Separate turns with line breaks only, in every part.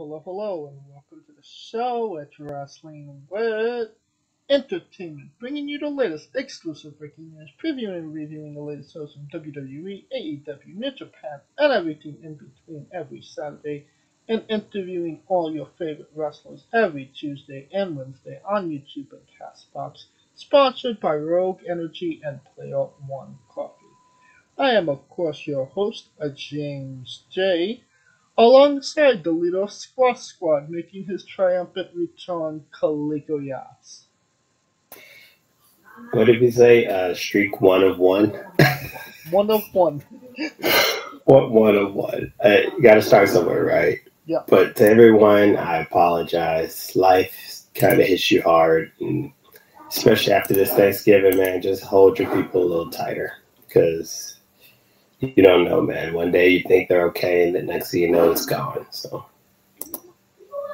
hello, and welcome to the show at Wrestling with Entertainment, bringing you the latest exclusive breaking news, previewing and reviewing the latest shows from WWE, AEW, New Japan, and everything in between every Saturday, and interviewing all your favorite wrestlers every Tuesday and Wednesday on YouTube and Castbox, sponsored by Rogue Energy and Player One Coffee. I am, of course, your host, James J. Alongside the leader of Squash Squad, making his triumphant return, Calico Yass.
What did we say? Streak one of one?
One of one.
What one of one? You got to start somewhere, right?
Yeah.
But to everyone, I apologize. Life kind of hits you hard, and especially after this Thanksgiving, man. Just hold your people a little tighter, because you don't know, man. One day you think they're okay, and the next thing you know, it's gone. So.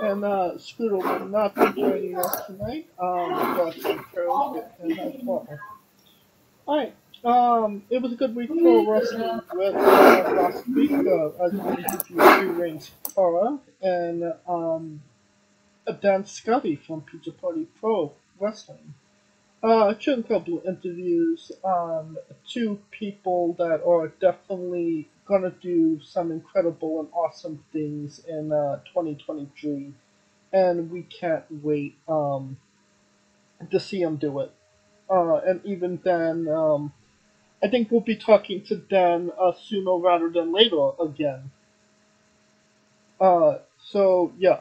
And Scooter will not be joining us tonight. We got some trails with him as well. Alright. It was a good week for wrestling with last week. As we interviewed Reigns Cara and Dan Scotty from Pizza Party Pro Wrestling. Two incredible interviews on two people that are definitely gonna do some incredible and awesome things in 2023, and we can't wait to see them do it. And even then, I think we'll be talking to Dan sooner rather than later again. So yeah,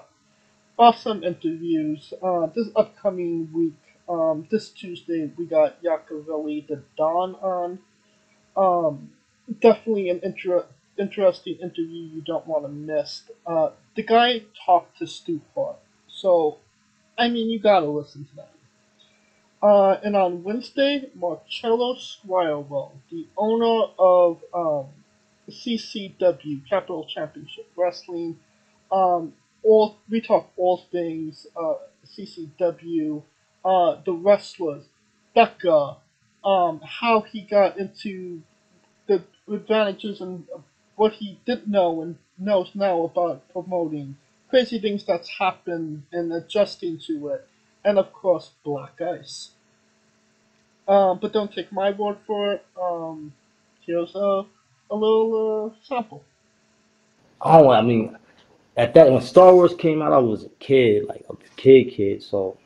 awesome interviews. This upcoming week. This Tuesday we got Yakovelli the Don on. Definitely an interesting interview you don't want to miss. The guy talked to Stu Hart, so I mean you gotta listen to that. And on Wednesday, Marcello Squirrel, the owner of CCW Capital Championship Wrestling. We talk all things CCW. The wrestlers, Becca, how he got into the advantages and what he didn't know and knows now about promoting, crazy things that's happened and adjusting to it, and of course Black Ice. But don't take my word for it. Here's a little sample.
Oh, I mean, at that when Star Wars came out, I was a kid, like a kid. So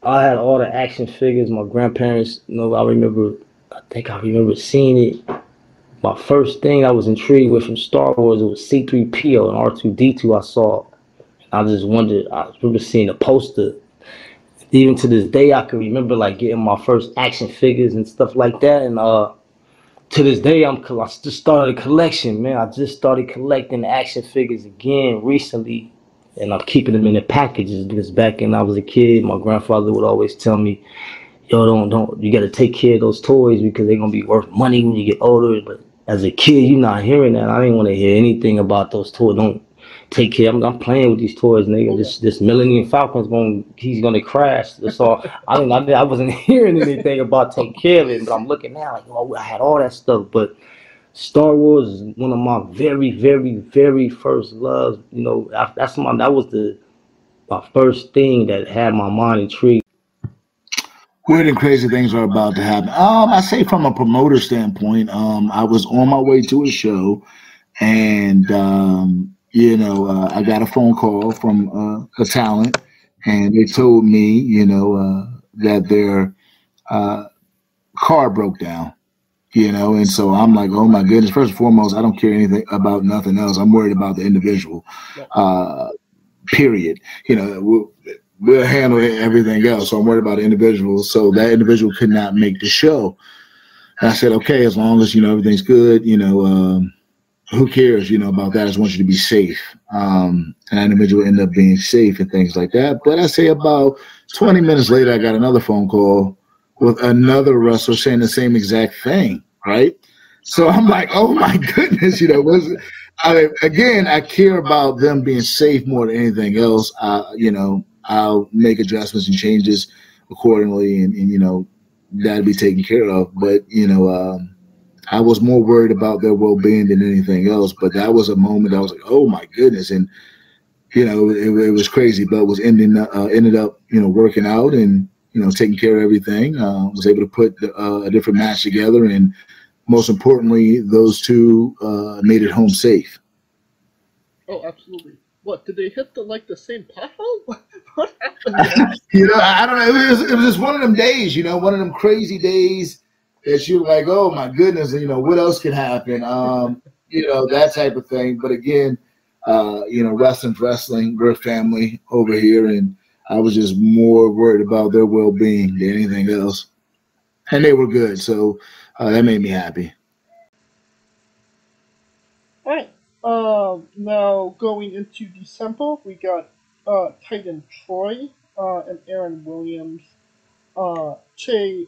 I had all the action figures. My grandparents, I think I remember seeing it. My first thing I was intrigued with from Star Wars, it was C-3PO and R2-D2 I saw. I just wondered, I remember seeing a poster. Even to this day, I can remember like getting my first action figures and stuff like that. And to this day, I just started a collection, man. I just started collecting action figures again recently. And I'm keeping them in the packages because back when I was a kid, my grandfather would always tell me, yo, don't, you got to take care of those toys because they're going to be worth money when you get older. But as a kid, you're not hearing that. I didn't want to hear anything about those toys. Don't take care. I'm playing with these toys, nigga. This Millennium Falcon's he's gonna crash. That's all. I wasn't hearing anything about take care of it, but I'm looking now like, oh, I had all that stuff. But Star Wars is one of my very, very, very first loves. You know, that was my first thing that had my mind intrigued.
Weird and crazy things are about to happen. I say from a promoter standpoint, I was on my way to a show, and I got a phone call from a talent, and they told me, that their car broke down. And so I'm like, oh my goodness. First and foremost, I don't care anything about nothing else. I'm worried about the individual. Period. We'll handle everything else. So I'm worried about the individual. So that individual could not make the show. And I said, okay, as long as everything's good, who cares, about that? I just want you to be safe. And that individual ended up being safe and things like that. But I say about 20 minutes later, I got another phone call with another wrestler saying the same exact thing, right? So I'm like, oh my goodness, again, I care about them being safe more than anything else. I'll make adjustments and changes accordingly, and that'll be taken care of. But I was more worried about their well-being than anything else. But that was a moment I was like, oh my goodness. And it was crazy, but was ended up working out and taking care of everything. Was able to put a different match together, and most importantly, those two made it home safe.
Oh, absolutely. What, did they hit the same pothole? What happened there?
I don't know. It was just one of them days, one of them crazy days that you're like, oh my goodness, what else could happen? That type of thing. But again, wrestling's wrestling. We're a family over here, and I was just more worried about their well-being than anything else. And they were good, so that made me happy.
All right. Now going into December, we got Titan Troy and Aaron Williams, Che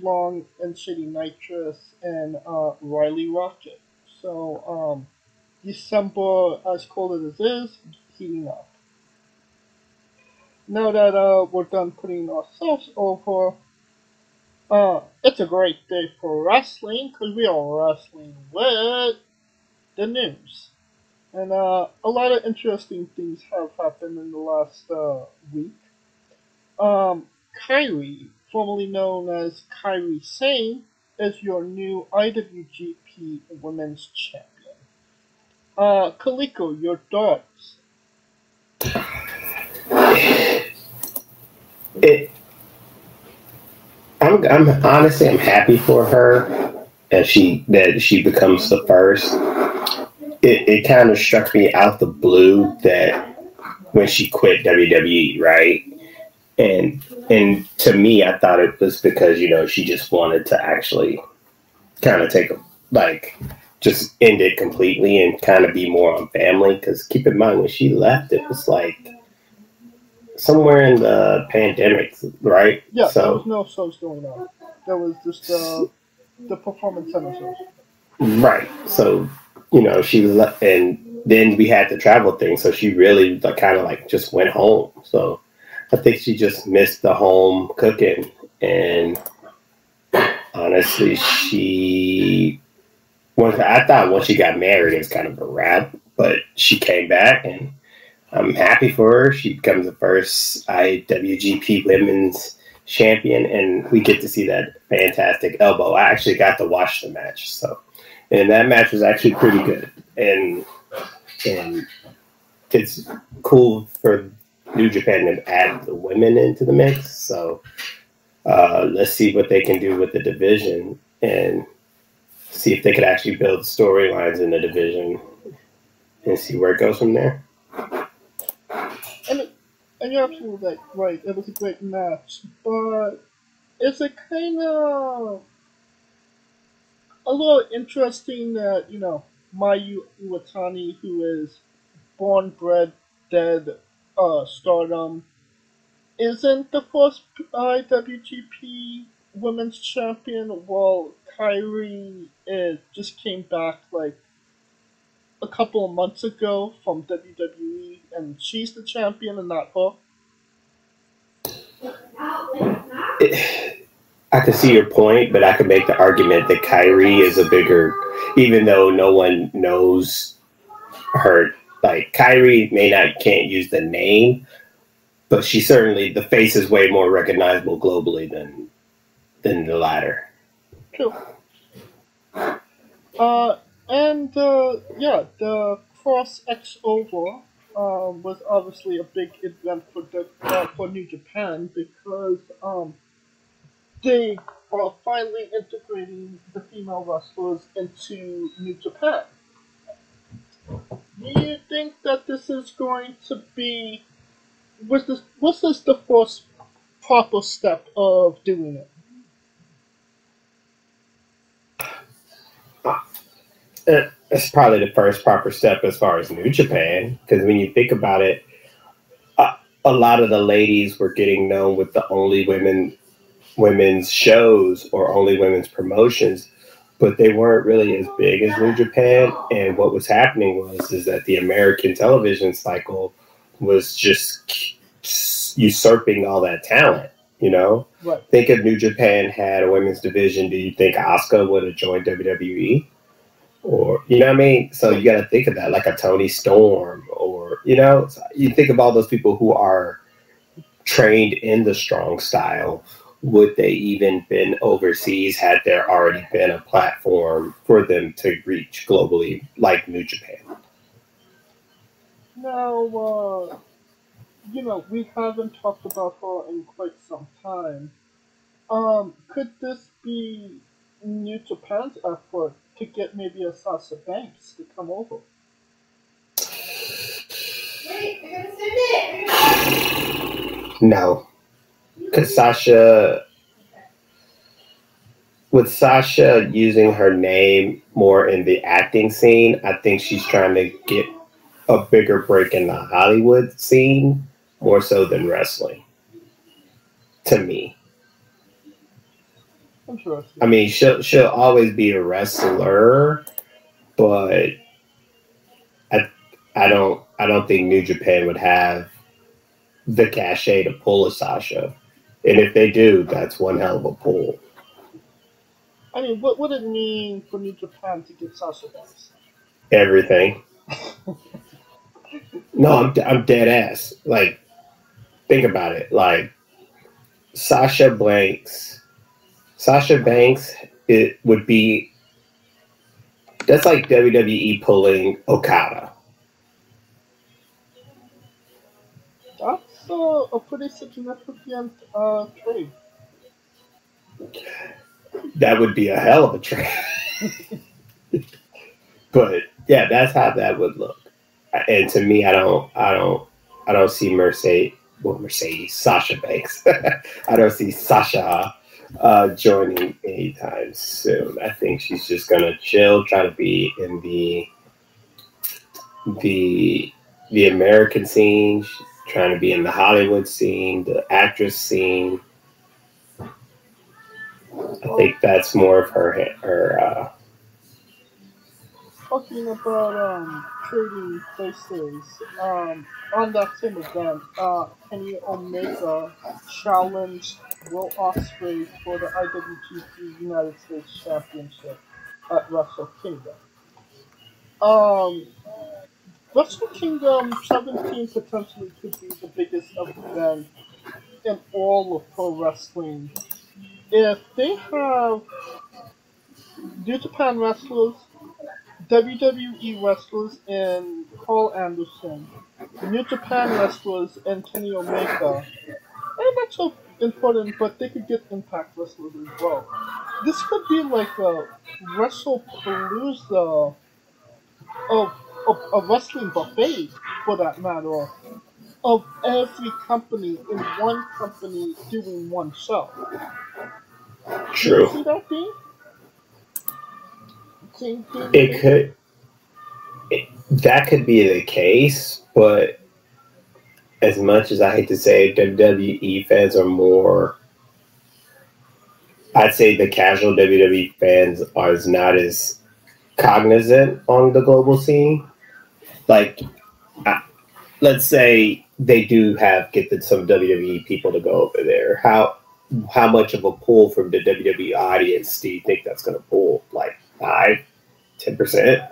Long and Shady Nitrous, and Riley Rocket. So December, as cold as it is, heating up. Now that we're done putting ourselves over, it's a great day for wrestling because we are wrestling with the news. And a lot of interesting things have happened in the last week. Kairi, formerly known as Kairi Sane, is your new IWGP Women's Champion. Kaliko, your thoughts?
I'm honestly happy for her that she becomes the first. It kind of struck me out the blue that when she quit WWE, right? And to me, I thought it was because she just wanted to actually kind of just end it completely and kind of be more on family. Because keep in mind, when she left, it was like somewhere in the pandemic, right?
Yeah, there was no shows going on. There was just the performance center shows.
Right. So she left, and then we had the travel thing. So she really just went home. So I think she just missed the home cooking. And honestly, I thought once she got married, it was kind of a wrap. But she came back, and I'm happy for her. She becomes the first IWGP Women's Champion, and we get to see that fantastic elbow. I actually got to watch the match, and that match was actually pretty good. And it's cool for New Japan to add the women into the mix. So let's see what they can do with the division and see if they could actually build storylines in the division and see where it goes from there.
And you're absolutely right. It was a great match, but it's a kind of a little interesting that Mayu Iwatani, who is born, bred, dead, Stardom, isn't the first IWGP Women's Champion, while Kairi just came back a couple of months ago from WWE, and she's the champion and not her.
I can see your point, but I could make the argument that Kairi is a bigger, even though no one knows her. Kairi can't use the name, but she certainly, the face is way more recognizable globally than the latter.
True. The Cross X Over was obviously a big event for New Japan because they are finally integrating the female wrestlers into New Japan. Do you think that this is going to be... Was this the first proper step of doing it?
It's probably the first proper step as far as New Japan, because when you think about it, a lot of the ladies were getting known with the only women's shows or only women's promotions, but they weren't really as big as New Japan. And what was happening is that the American television cycle was just usurping all that talent.
Right.
Think if New Japan had a women's division, do you think Asuka would have joined WWE? Or, you know what I mean? So you got to think of that, like a Toni Storm or, You know, so you think of all those people who are trained in the strong style. Would they even been overseas had there already been a platform for them to reach globally, like New Japan?
Now, we haven't talked about her in quite some time. Could this be New Japan's effort to get maybe a Sasha Banks to come over?
No, because with Sasha using her name more in the acting scene, I think she's trying to get a bigger break in the Hollywood scene more so than wrestling. To me,
Interesting.
I mean, she'll always be a wrestler, but I don't think New Japan would have the cachet to pull a Sasha, and if they do, that's one hell of a pull.
I mean, what would it mean for New Japan to get Sasha Banks?
Everything. No, I'm dead ass. Like, think about it. Like Sasha Banks, it would be that's like WWE pulling Okada.
That's a pretty significant trade.
That would be a hell of a trade. But yeah, that's how that would look. And to me, I don't see Mercedes Sasha Banks. I don't see Sasha joining anytime soon. I think she's just gonna chill, try to be in the American scene. She's trying to be in the Hollywood scene, the actress scene. I think that's more of her.
Talking about trading places, on that same event, Kenny Omega challenged Will Ospreay for the IWGP United States Championship at Wrestle Kingdom. Um, Wrestle Kingdom 17 potentially could be the biggest event in all of pro wrestling. If they have New Japan wrestlers, WWE wrestlers, and Carl Anderson, New Japan wrestlers, and Kenny Omega, they're not so important, but they could get Impact wrestlers as well. This could be like a WrestlePalooza of a wrestling buffet, for that matter, of every company in one company doing one show. Do you
True.
see that being? Being the
It
case?
could that could be the case, but as much as I hate to say it, WWE fans are more. I'd say the casual WWE fans are not as cognizant on the global scene. Like, uh, let's say they do get some WWE people to go over there. How much of a pull from the WWE audience do you think that's going to pull? Like 5, 10%?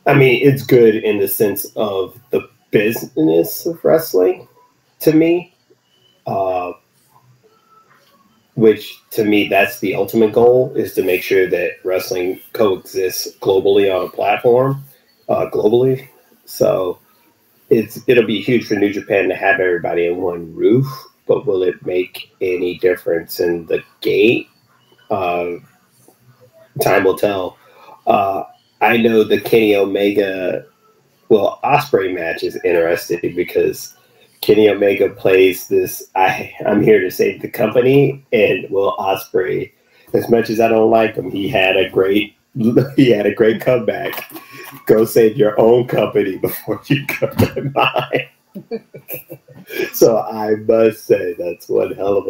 I mean, it's good in the sense of the business of wrestling to me, uh, which to me, that's the ultimate goal is to make sure that wrestling coexists globally on a platform, globally. So it'll be huge for New Japan to have everybody in one roof, but will it make any difference in the gate? Uh, Time will tell. Uh, I know the Kenny Omega Osprey match is interesting because Kenny Omega plays this I'm here to save the company, and Will Osprey, as much as I don't like him, he had a great comeback. Go save your own company before you come to mine. So I must say that's one hell of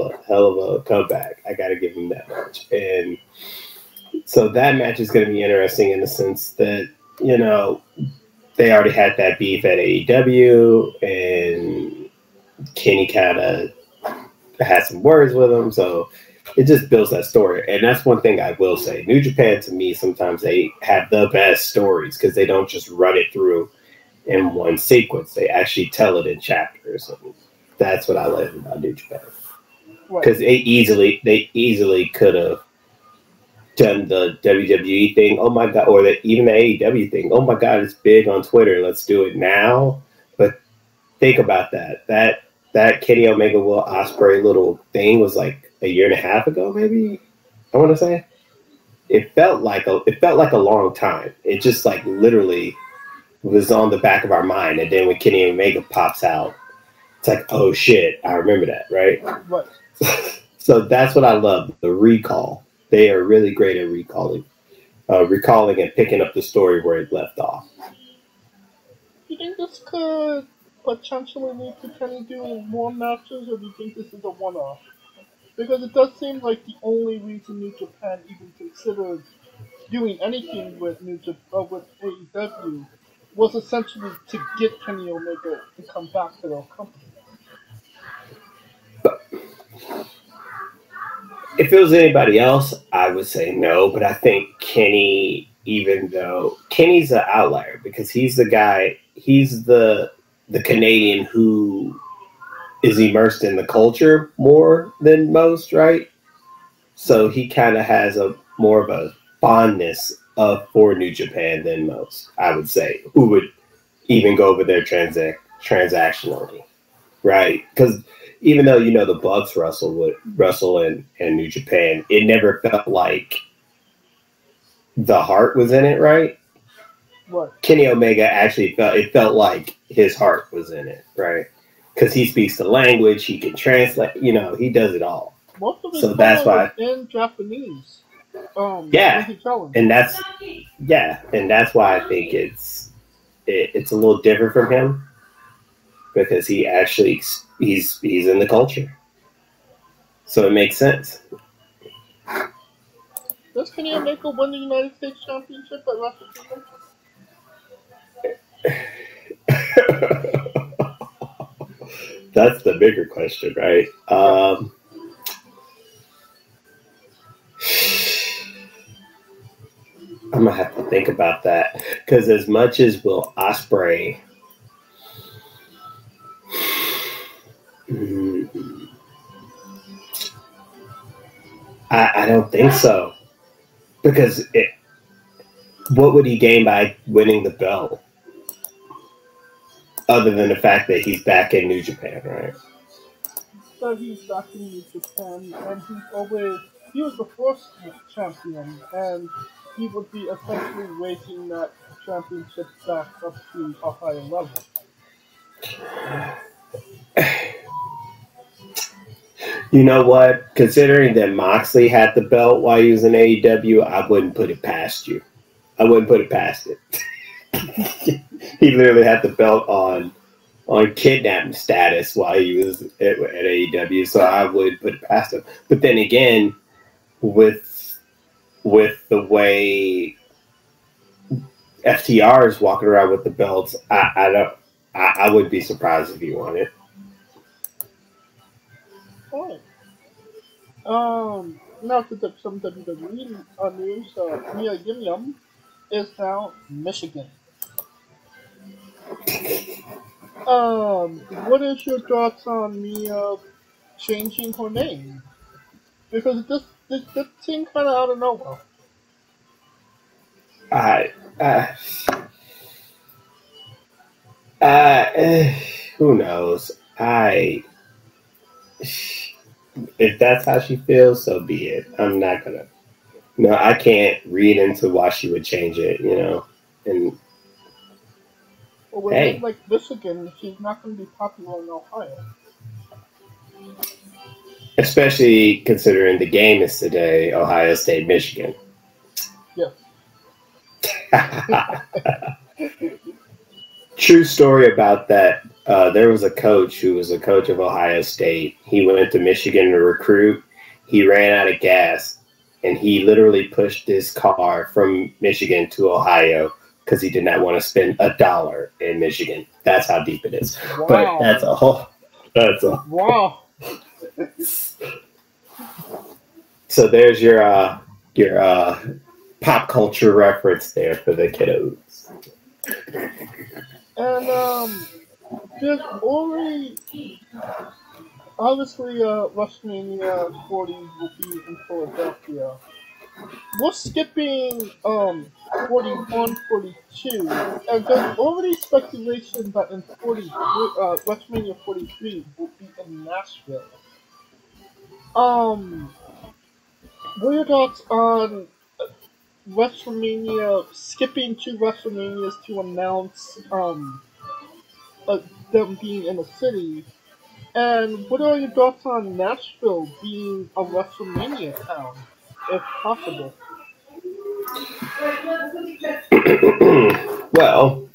a comeback. I got to give him that much. And so that match is going to be interesting in the sense that, they already had that beef at AEW, and Kenny kind of had some words with him, so it just builds that story. And that's one thing I will say. New Japan, to me, sometimes they have the best stories because they don't just run it through in one sequence. They actually tell it in chapters. And that's what I love about New Japan. Because they easily could have done the WWE thing. Oh my God, or even the AEW thing. Oh my God, it's big on Twitter. Let's do it now. But think about that. That Kenny Omega Will Ospreay little thing was like a year and a half ago, maybe. I want to say it felt like a long time. It just like literally was on the back of our mind, and then when Kenny Omega pops out, it's like, oh shit, I remember that, right?
Right.
So that's what I love, the recall. They are really great at recalling and picking up the story where it left off.
Do you think this could potentially lead to Kenny doing more matches, or do you think this is a one-off? Because it does seem like the only reason New Japan even considered doing anything with with AEW was essentially to get Kenny Omega to come back to their company.
If it was anybody else, I would say no. But I think Kenny, even though Kenny's an outlier because he's the guy, he's the Canadian who is immersed in the culture more than most, right? So he kind of has a more of a fondness for New Japan than most, I would say, who would even go over there transactionally, right? Because even though the Bucks wrestle in New Japan, it never felt like the heart was in it, right?
What?
Kenny Omega actually felt like his heart was in it, right? Because he speaks the language, he can translate, he does it all.
Most of his
so that's why
in Japanese.
Yeah, and that's why I think it's a little different from him because he actually he's in the culture, so it makes sense.
Does Kenny Omega win the United States Championship at Wrestle Kingdom?
That's the bigger question, right? I'm gonna have to think about that because as much as Will Ospreay, I don't think so because what would he gain by winning the belt other than the fact that he's back in New Japan, right?
So he's back in New Japan, and he was the first champion, and he would be essentially raising that championship back up to a higher level.
You know what? Considering that Moxley had the belt while he was in AEW, I wouldn't put it past you. I wouldn't put it past it. He literally had the belt on kidnapping status while he was at AEW, so I would put it past him. But then again, with the way FTR is walking around with the belts, I wouldn't be surprised if he won it.
Alright. Now to some WWE news. Mia Yim Yum is now Michigan. What is your thoughts on Mia changing her name? Because this seemed kind of out of nowhere.
Who knows? If that's how she feels, so be it. I'm not gonna. No, I can't read into why she would change it. And
Well, with a name like Michigan, she's not going to be popular in Ohio.
Especially considering the game is today, Ohio State, Michigan.
Yes.
True story about that. There was a coach who was a coach of Ohio State. He went to Michigan to recruit. He ran out of gas, and he literally pushed his car from Michigan to Ohio because he did not want to spend $1 in Michigan. That's how deep it is.
Wow.
But that's a
wow.
So there's your pop culture reference there for the kiddos.
And there's already obviously WrestleMania 40 will be in Philadelphia. We're skipping 41, 42, and there's already speculation that in 43 WrestleMania 43 will be in Nashville. Um, what are your thoughts on WrestleMania skipping two WrestleManias to announce uh, them being in a city? And what are your thoughts on Nashville being a WrestleMania town, if possible?
Well,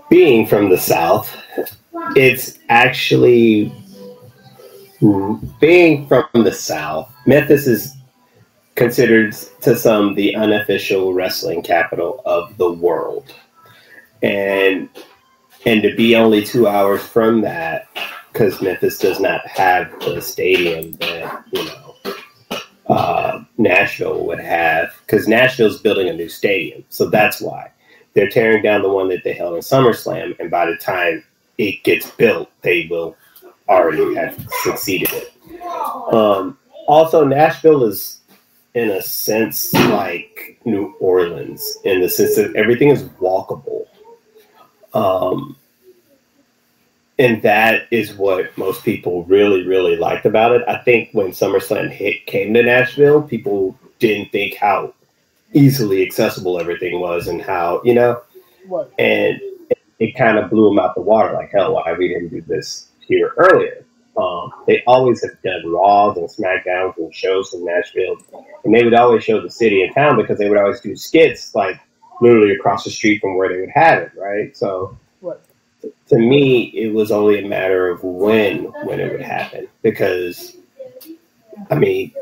being from the South, it's actually being from the South. Memphis is considered to some the unofficial wrestling capital of the world, and to be only 2 hours from that, because Memphis does not have the stadium that Nashville would have, because Nashville's building a new stadium, so that's why they're tearing down the one that they held in SummerSlam, and by the time it gets built, they will already have succeeded it. Also, Nashville is, in a sense, like New Orleans, in the sense that everything is walkable. And that is what most people really, really liked about it. I think when SummerSlam came to Nashville, people didn't think how easily accessible everything was, and how,
Right.
and it kind of blew them out the water. Like, hell, why we didn't do this here earlier? They always have done Raws and SmackDowns and shows from Nashville, and they would always show the city and town, because they would always do skits like literally across the street from where they would have it, right? So
Right.
to me, it was only a matter of when it would happen, because I mean,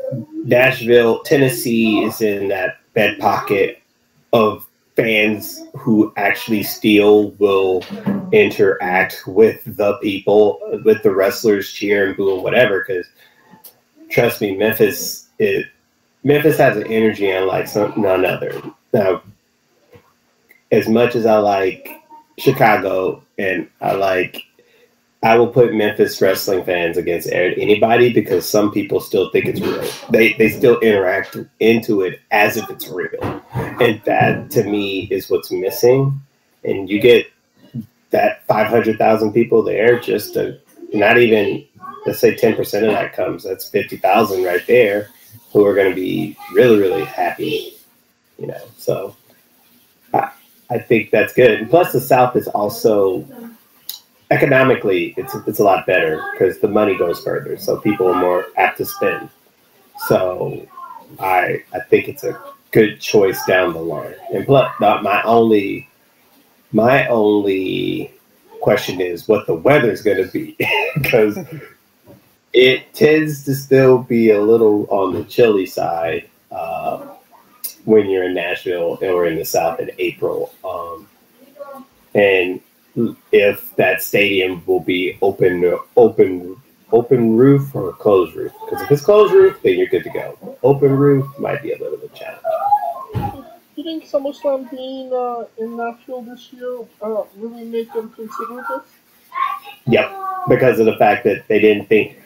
Nashville, Tennessee is in that bed pocket of fans who actually still will interact with the people, with the wrestlers, cheer and boo and whatever. Because trust me, Memphis has an energy unlike none other. Now, as much as I like Chicago, and I will put Memphis wrestling fans against anybody, because some people still think it's real. They still interact into it as if it's real. And that, to me, is what's missing. And you get that 500,000 people there, just to not even, let's say 10% of that comes. That's 50,000 right there, who are going to be really, really happy. So I think that's good. And plus, the South is also, economically, it's a lot better, because the money goes further, so people are more apt to spend. So I think it's a good choice down the line. And plus, my only question is what the weather's going to be, because it tends to still be a little on the chilly side when you're in Nashville or in the South in April. And if that stadium will be open roof or closed roof. Because if it's closed roof, then you're good to go. Open roof might be a little bit challenging.
Do you think SummerSlam being in Nashville this year really make them consider this?
Yep, because of the fact that they didn't think.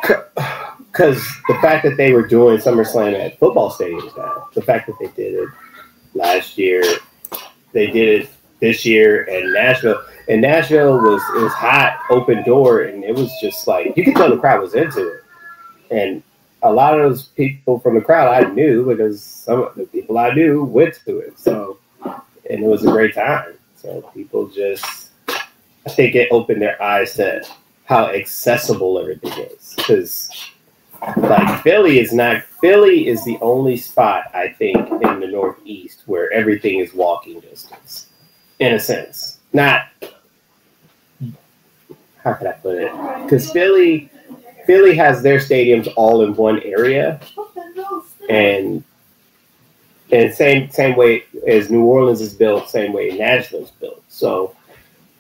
Because the fact that they were doing SummerSlam at football stadiums now, the fact that they did it last year, they did it this year in Nashville. And Nashville it was hot, open door, and it was just like, you could tell the crowd was into it. And a lot of those people from the crowd I knew, because some of the people I knew went to it. So, and it was a great time. So people just, I think it opened their eyes to how accessible everything is. Because like Philly is the only spot, I think, in the Northeast where everything is walking distance. In a sense. Not, how can I put it? Because Philly has their stadiums all in one area, and same way as New Orleans is built, same way Nashville's built. So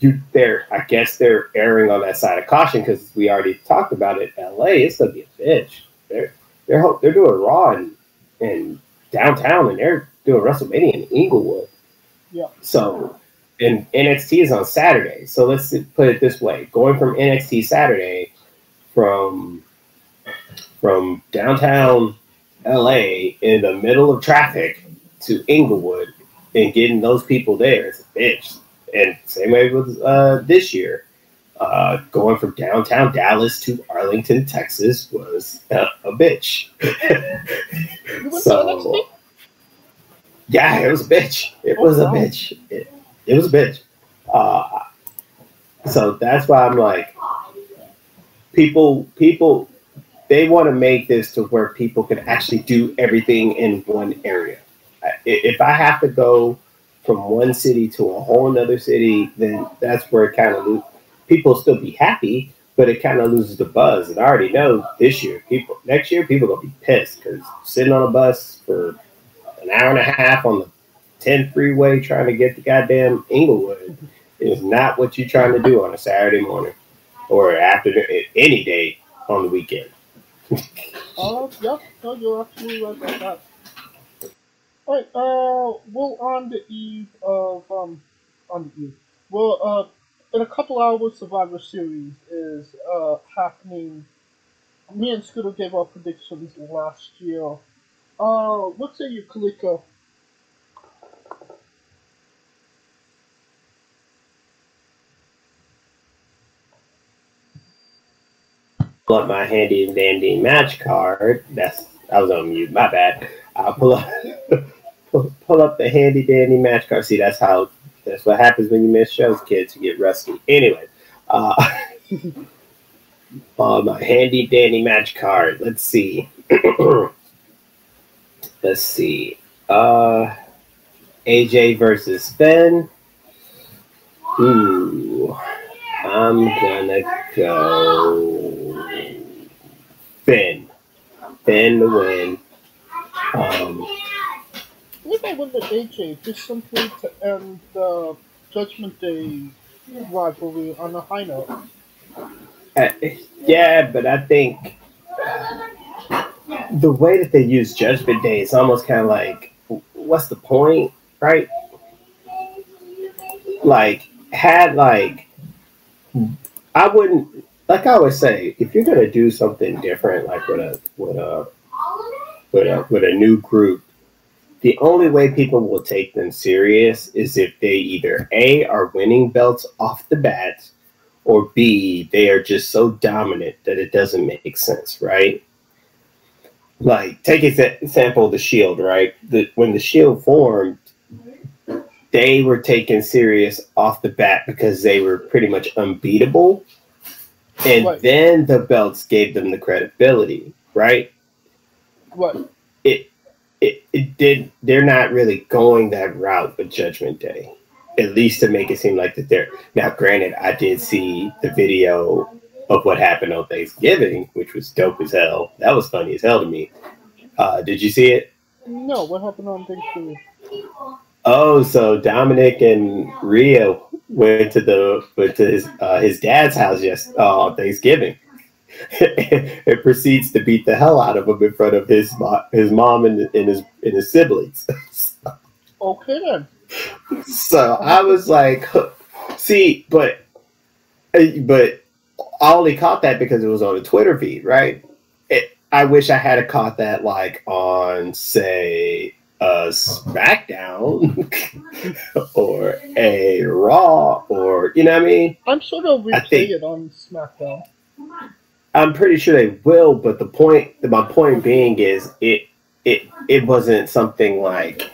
I guess they're erring on that side of caution, because we already talked about it. LA, it's gonna be a bitch. They're doing Raw in downtown, and they're doing WrestleMania in Inglewood.
Yeah.
So and NXT is on Saturday. So let's put it this way: going from NXT Saturday from downtown LA in the middle of traffic to Inglewood and getting those people there is a bitch. And same way with this year. Going from downtown Dallas to Arlington, Texas was a bitch. So, yeah, it was a bitch. It was a bitch. It was a bitch. So that's why I'm like, people, they want to make this to where people can actually do everything in one area. If I have to go from one city to a whole another city, then that's where it kind of people still be happy, but it kind of loses the buzz. And I already know next year, people gonna be pissed because sitting on a bus for an hour and a half on the 10 freeway trying to get to goddamn Inglewood is not what you're trying to do on a Saturday morning or afternoon, any day on the weekend.
Yeah, no, you're absolutely right about that. Alright, well, on the eve of, well, in a couple hours, Survivor Series is, happening. Me and Scooter gave our predictions last year. What say you, Kalika?
Pull up my handy dandy match card. I was on mute. My bad. I'll pull up the handy dandy match card. See, that's what happens when you miss shows, kids. You get rusty. Anyway, my handy dandy match card. Let's see. Let's see. AJ versus Finn. Ooh, I'm gonna go Finn. Finn to win.
What if I went with AJ just simply to end the Judgment Day rivalry on a high note?
Yeah, but I think the way that they use Judgment Day is almost kind of like, what's the point, right? Like, I wouldn't, like I always say, if you're gonna do something different, like with a new group, the only way people will take them serious is if they either A, are winning belts off the bat, or B, they are just so dominant that it doesn't make sense, right? Like, take example of the Shield, right? When the Shield formed, they were taken serious off the bat because they were pretty much unbeatable. And then the belts gave them the credibility, right?
What?
They're not really going that route with Judgment Day, at least to make it seem like that they're. Now, granted, I did see the video of what happened on Thanksgiving, which was dope as hell. That was funny as hell to me. Did you see it?
No, what happened on Thanksgiving?
Oh, so Dominic and Rhea went to his dad's house on Thanksgiving. It proceeds to beat the hell out of him in front of his mom and his siblings.
Okay then.
So I was like, see, but I only caught that because it was on a Twitter feed, right? I wish I had caught that like on, say, a SmackDown or a Raw, or you know what I mean?
I'm sure they'll replay it on SmackDown.
I'm pretty sure they will, but my point being is it wasn't something like,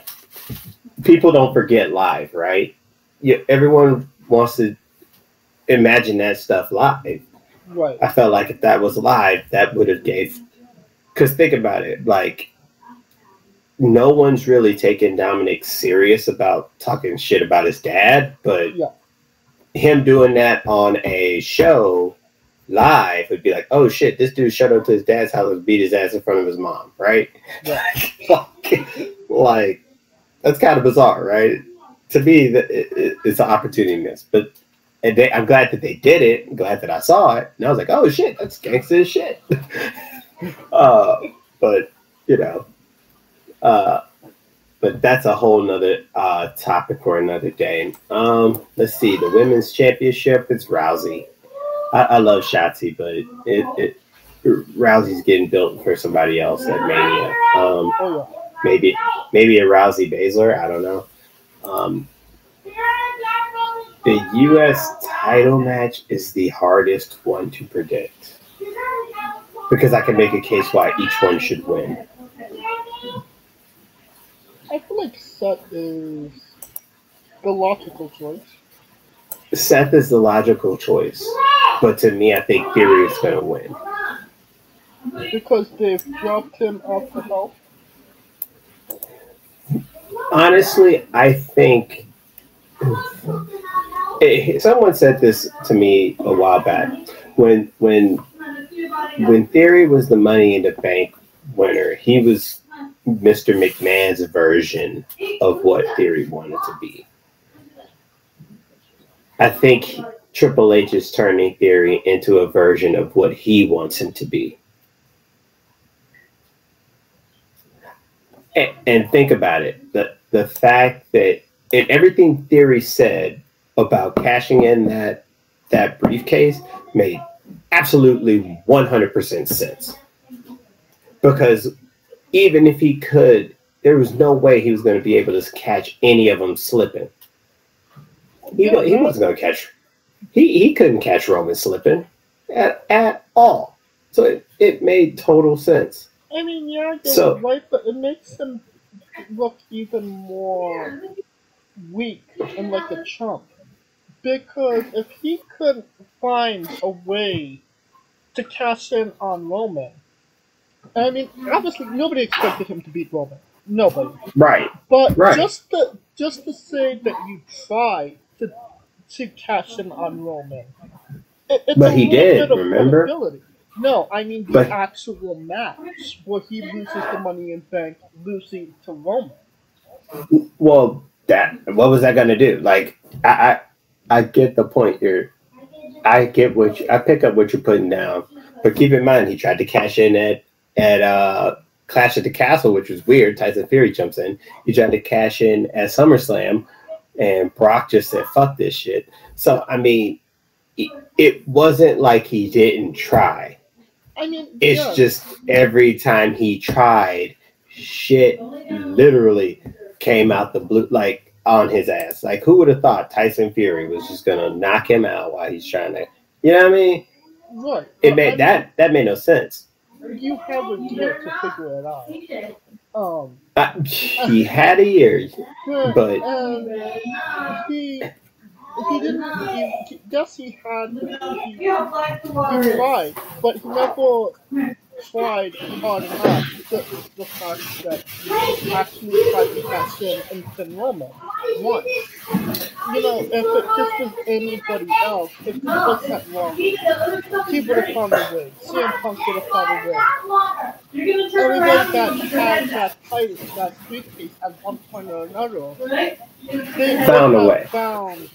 people don't forget live, right? Everyone wants to imagine that stuff live.
Right.
I felt like if that was live, that would have because think about it, like, no one's really taking Dominic serious about talking shit about his dad, but him doing that on a show live would be like, oh shit, this dude showed up to his dad's house and beat his ass in front of his mom, right? Yeah. Like, that's kind of bizarre, right? To me, it's an opportunity miss. But I'm glad that they did it. I'm glad that I saw it. And I was like, oh shit, that's gangsta as shit. But, you know, but that's a whole nother topic for another day. Let's see. The women's championship. It's Rousey. I love Shotzi, but Rousey's getting built for somebody else at Mania. Maybe a Rousey Baszler. I don't know. The U.S. title match is the hardest one to predict because I can make a case why each one should win.
I feel like Seth is the logical choice.
Seth is the logical choice, but to me, I think Theory is going to win.
Because they've dropped him off the health?
Honestly, I think someone said this to me a while back. When Theory was the Money in the Bank winner, he was Mr. McMahon's version of what Theory wanted to be. I think Triple H is turning Theory into a version of what he wants him to be. And think about it. The fact that everything Theory said about cashing in that briefcase made absolutely 100% sense. Because even if he could, there was no way he was going to be able to catch any of them slipping. He wasn't going to catch. He couldn't catch Roman slipping at all. So it made total sense.
I mean, yeah, you're right, but it makes him look even more weak and like a chump. Because if he could find a way to cash in on Roman, I mean, obviously nobody expected him to beat Roman. Nobody.
Right.
But
right.
just to say that you tried to cash in on Roman, it's
but he did. Remember?
No, I mean the actual match where he loses the Money in Bank, losing to Roman.
Well, what was that going to do? Like, I get the point here. I pick up what you're putting down, but keep in mind he tried to cash in at Clash at the Castle, which was weird. Tyson Fury jumps in. He tried to cash in at SummerSlam, and Brock just said, "Fuck this shit." So I mean, it wasn't like he didn't try.
I mean,
it's just every time he tried, shit literally came out the blue, like on his ass. Like, who would have thought Tyson Fury was just gonna knock him out while he's trying to, you know what I mean?
Right.
It made that made no sense.
You have a year to figure it out.
He had a year, but
he didn't. Yes, he had. He tried, but he never tried hard enough. The fact that he actually tried to cash in and pin Roman once. You know, if this was anybody else, if this was Seth Rollins, he would have found a way. CM Punk would have found a way. Everybody that had that title, that briefcase at one point or another, they would have found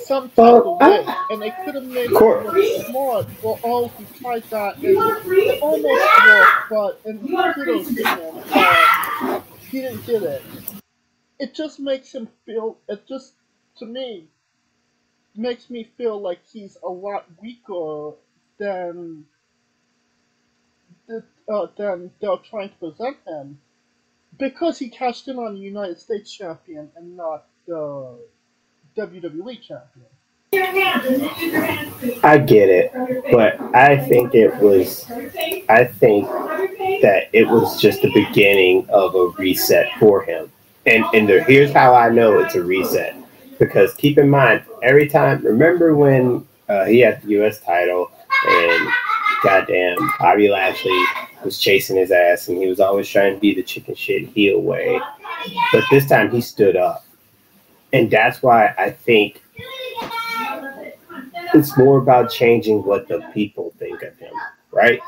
some type of way, and they could have made it look smart. Well, he tried that, and it almost worked, but and kudos to him, he didn't get it. It just makes him feel. It just, to me, makes me feel like he's a lot weaker than they're trying to present him, because he cashed in on the United States champion and not the WWE champion.
I get it, but I think that it was just the beginning of a reset for him. And here's how I know it's a reset. Because keep in mind, every time, remember when he had the U.S. title and goddamn Bobby Lashley was chasing his ass and he was always trying to be the chicken shit heel way. But this time he stood up. And that's why I think it's more about changing what the people think of him, right?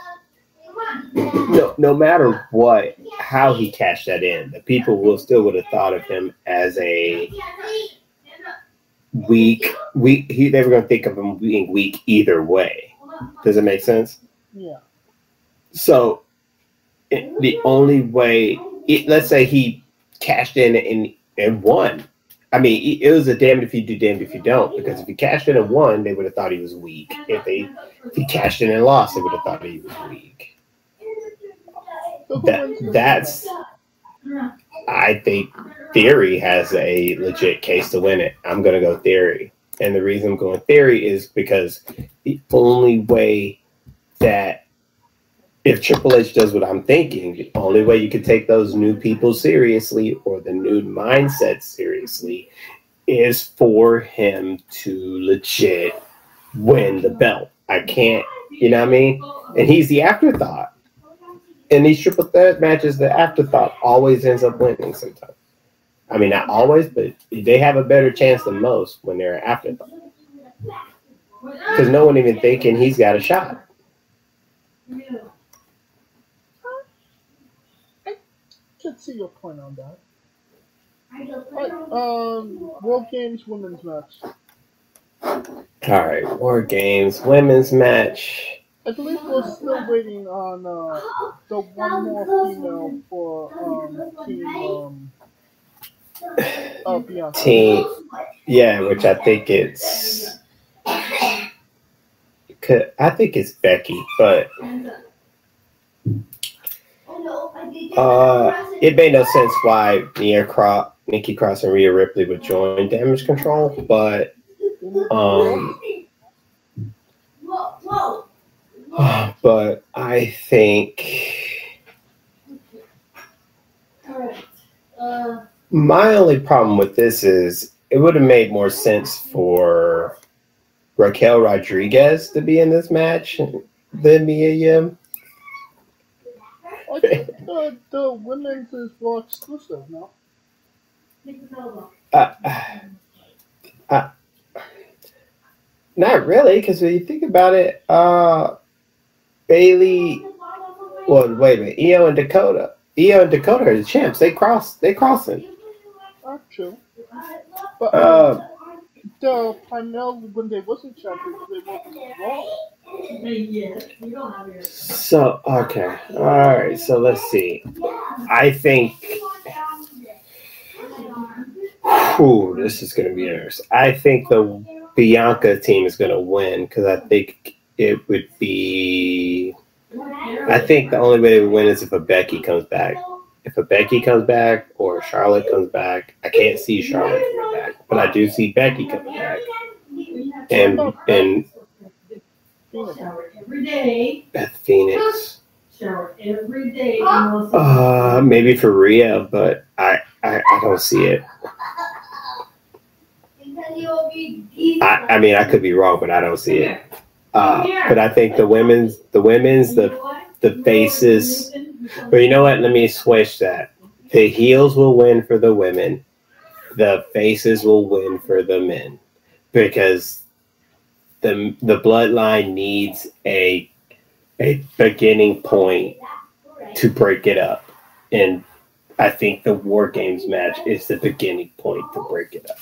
No matter how he cashed that in, the people would have thought of him as a weak. They were going to think of him being weak either way. Does it make sense?
Yeah.
So the only way, let's say he cashed in and won. I mean, it was a damned if you do, damned if you don't. Because if he cashed in and won, they would have thought he was weak. If he cashed in and lost, they would have thought he was weak. That's. I think Theory has a legit case to win it. I'm gonna go Theory, and the reason I'm going Theory is because the only way that if Triple H does what I'm thinking, the only way you can take those new people seriously or the new mindset seriously is for him to legit win the belt. I can't, you know what I mean? And he's the afterthought. In these triple threat matches, the afterthought always ends up winning sometimes. I mean, not always, but they have a better chance than most when they're an afterthought. Because no one even thinking he's got a shot.
I can see your point on that. Right, World Games women's match.
All right, War Games women's match.
I believe we're still waiting on the one more female for team Bianca.
Team, yeah, which I think it's Becky, but it made no sense why Nikki Cross and Rhea Ripley would join Damage Control, but but I think my only problem with this is it would have made more sense for Raquel Rodriguez to be in this match than Mia Yim.
I think the women's is more exclusive now.
Not really, because when you think about it, Bailey. Well, wait a minute. Io and Dakota are the champs. They crossing.
Not true. But the Primel, when they wasn't champions, they wasn't wrong.
So okay, all right. So let's see. I think. Ooh, this is going to be interesting. I think the Bianca team is going to win because I think it would be. I think the only way they would win is if a Becky comes back. If a Becky comes back or Charlotte comes back, I can't see Charlotte coming back, but I do see Becky coming back. And Beth Phoenix. Maybe for Rhea, but I don't see it. I mean, I could be wrong, but I don't see it. But I think the women's, the faces. But you know what? Let me switch that. The heels will win for the women. The faces will win for the men, because the bloodline needs a beginning point to break it up, and I think the War Games match is the beginning point to break it up.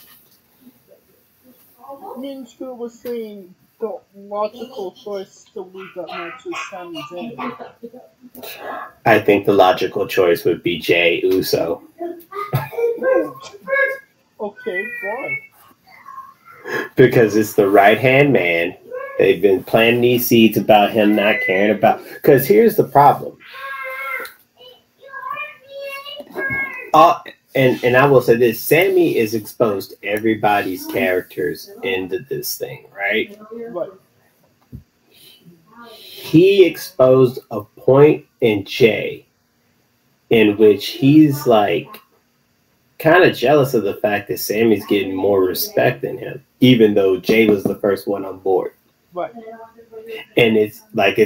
Me and Stu was saying the logical choice to leave that match is Sami Zayn.
I think the logical choice would be Jey Uso.
Okay, why?
Because it's the right-hand man. They've been planting these seeds about him not caring about... Because here's the problem. And I will say this. Sammy is exposed everybody's characters into this thing, right?
Right.
He exposed a point in Jey in which he's like kind of jealous of the fact that Sammy's getting more respect than him, even though Jey was the first one on board.
Right.
And it's like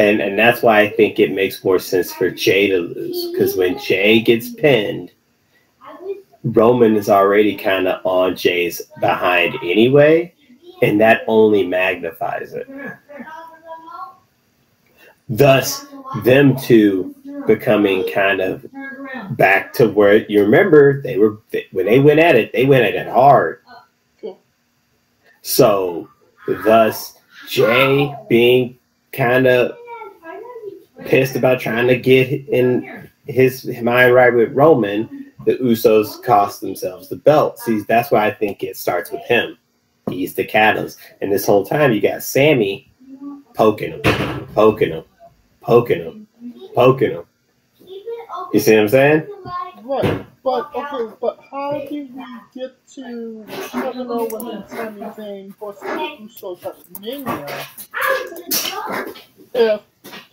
and that's why I think it makes more sense for Jey to lose, because when Jey gets pinned, Roman is already kind of on Jey's behind anyway, and that only magnifies it. Thus, them two becoming kind of back to where you remember when they went at it hard. So, thus, Jey being kind of pissed about trying to get in his mind right with Roman, the Usos cost themselves the belt. See, that's why I think it starts with him. He's the catalyst. And this whole time you got Sammy poking him. You see what I'm saying?
Right. But okay, but how did we get to Kevin Owens and Sami Zayn versus the Usos at Mania if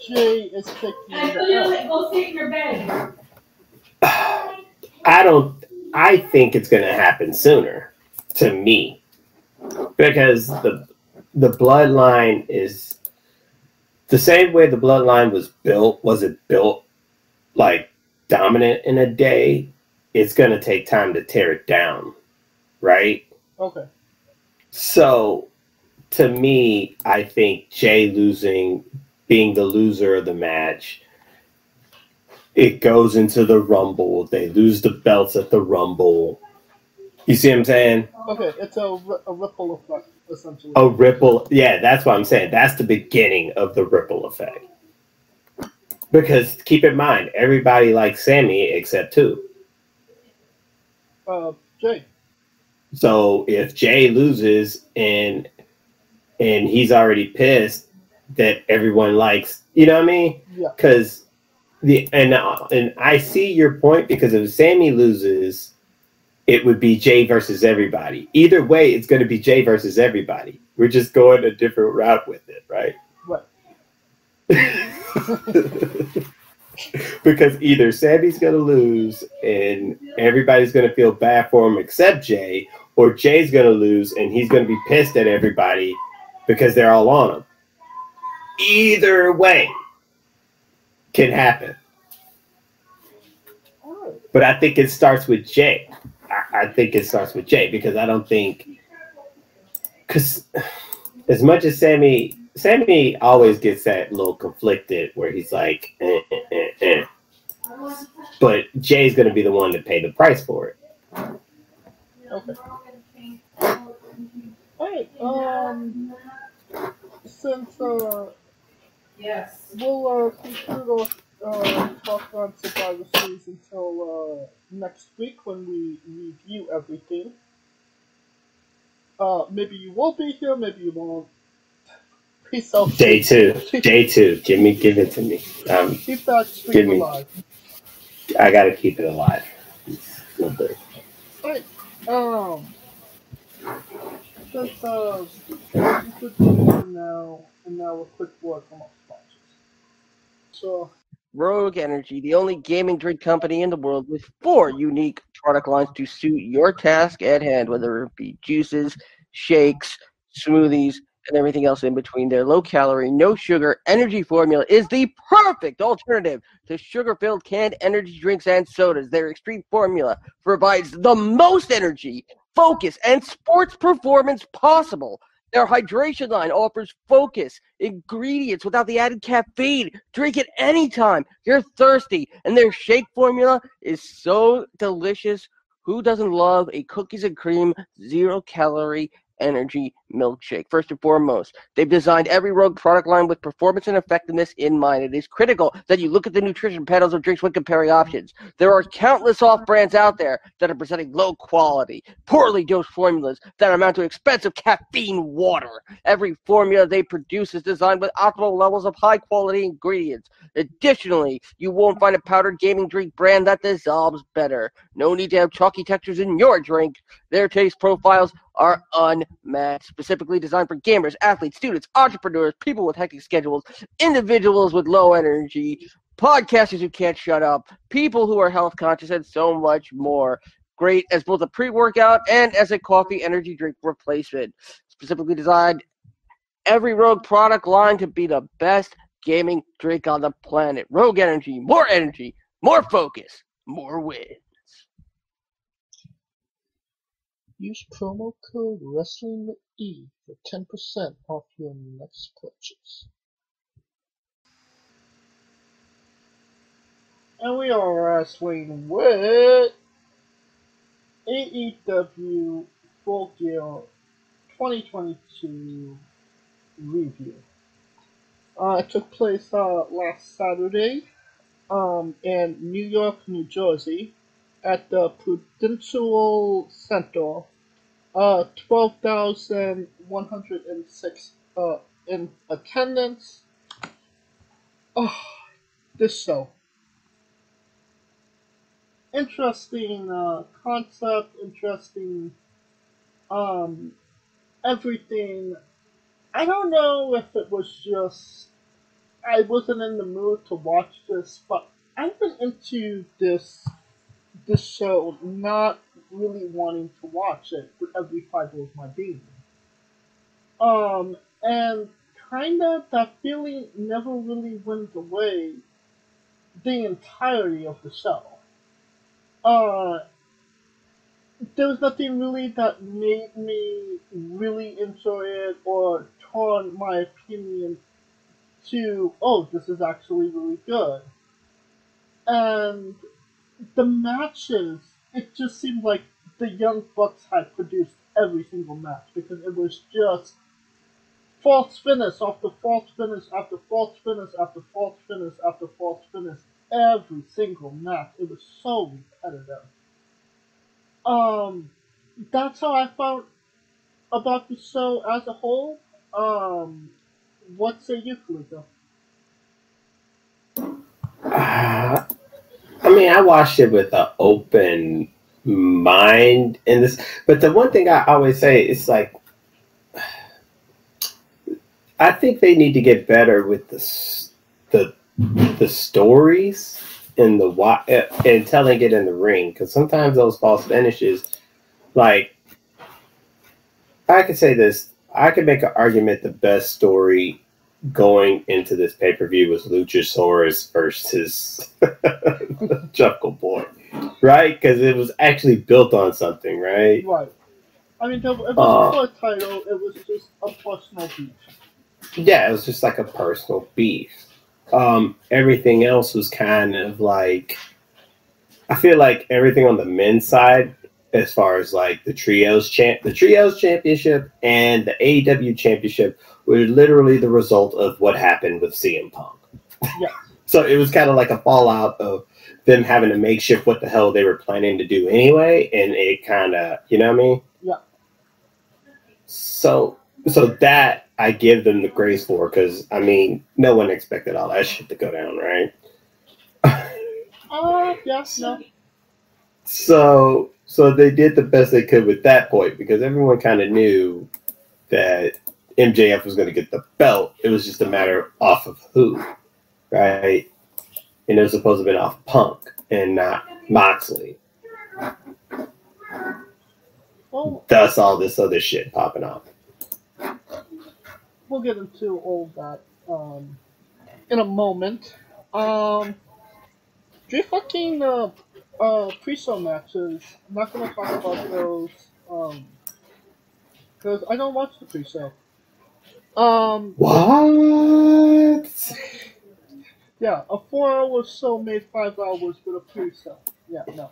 Jay is taking the L?
Go sit in your bed.
I think it's gonna happen sooner, to me. Because the bloodline is the same way the bloodline was built. Was it built like dominant in a day? It's going to take time to tear it down, right?
Okay.
So, to me, I think Jay being the loser of the match, it goes into the Rumble. They lose the belts at the Rumble. You see what I'm saying?
Okay, it's a ripple effect, essentially.
A ripple. Yeah, that's what I'm saying. That's the beginning of the ripple effect. Because keep in mind, everybody likes Sammy except who?
Jay.
So if Jay loses and he's already pissed that everyone likes, you know what I mean?
Yeah.
Because and I see your point, because if Sammy loses, it would be Jay versus everybody. Either way, it's going to be Jay versus everybody. We're just going a different route with it, right?
Right.
Because either Sammy's going to lose and everybody's going to feel bad for him except Jay, or Jay's going to lose and he's going to be pissed at everybody because they're all on him. Either way can happen. But I think it starts with Jay. I think it starts with Jay, because I don't think... Because as much as Sammy always gets that little conflicted where he's like, but Jay's going to be the one to pay the price for it.
Okay. Alright, since,
Yes.
we'll, conclude our, talk on Survivor Series until, next week when we review everything. Maybe you will be here, maybe you won't. Peace out.
Day two. Give it to me.
Keep that streak alive.
I gotta keep it alive.
Alright, since, we could do now, and now a quick word from our sponsors. So,
Rogue Energy, the only gaming drink company in the world with 4 unique product lines to suit your task at hand, whether it be juices, shakes, smoothies, and everything else in between. Their low-calorie, no-sugar energy formula is the perfect alternative to sugar-filled canned energy drinks and sodas. Their extreme formula provides the most energy, focus, and sports performance possible. Their hydration line offers focus, ingredients without the added caffeine. Drink it anytime you're thirsty. And their shake formula is so delicious. Who doesn't love a cookies and cream, 0-calorie energy milkshake? First and foremost, they've designed every Rogue product line with performance and effectiveness in mind. It is critical that you look at the nutrition panels of drinks when comparing options. There are countless off-brands out there that are presenting low-quality, poorly dosed formulas that amount to expensive caffeine water. Every formula they produce is designed with optimal levels of high-quality ingredients. Additionally, you won't find a powdered gaming drink brand that dissolves better. No need to have chalky textures in your drink. Their taste profiles are unmatched, specifically designed for gamers, athletes, students, entrepreneurs, people with hectic schedules, individuals with low energy, podcasters who can't shut up, people who are health conscious, and so much more. Great as both a pre-workout and as a coffee energy drink replacement. Specifically designed every Rogue product line to be the best gaming drink on the planet. Rogue Energy, more focus, more wins.
use promo code WRESTLINGWITHE for 10% off your next purchase. And we are wrestling with AEW Full Gear 2022 review. It took place last Saturday in New York, New Jersey, at the Prudential Center. 12,106 in attendance. Oh, this show. Interesting concept, interesting um, everything. I don't know if it was just I wasn't in the mood to watch this, but I've been into this show not really wanting to watch it with every fiber of my being. And kinda that feeling never really went away the entirety of the show. Uh, there was nothing really that made me really enjoy it or turn my opinion to, oh, this is actually really good. And the matches, it just seemed like the Young Bucks had produced every single match because it was just false finish after false finish after false finish after false finish after false finish. Every single match. It was so repetitive. Um, that's how I felt about the show as a whole. Um, what say you, Kalika?
I mean, I watched it with an open mind in this, but the one thing I always say is like, I think they need to get better with the stories and and telling it in the ring, because sometimes those false finishes, like, I could say this, I could make an argument the best story going into this pay-per-view was Luchasaurus versus Jungle Boy, right? Because it was actually built on something, right?
Right. I mean, it wasn't for a title. It was just a personal beef.
Yeah, it was just like a personal beef. Everything else was kind of like, I feel like everything on the men's side, as far as like the trios championship and the AEW championship, were literally the result of what happened with CM Punk.
Yeah.
So it was kind of like a fallout of them having to makeshift what the hell they were planning to do anyway, and it kind of, you know what I mean?
Yeah.
So that I give them the grace for, because I mean, no one expected all that shit to go down, right?
Yeah, no.
So they did the best they could with that point, because everyone kind of knew that MJF was going to get the belt. It was just a matter off of who, right? And it was supposed to have been off Punk and not Moxley.
Well,
Thus all this other shit popping off.
we'll get into all that in a moment. Three fucking pre-show matches. I'm not gonna talk about those because I don't watch the pre-show.
What?
Yeah, a 4 hour show made 5 hours with a pre-show. Yeah, no.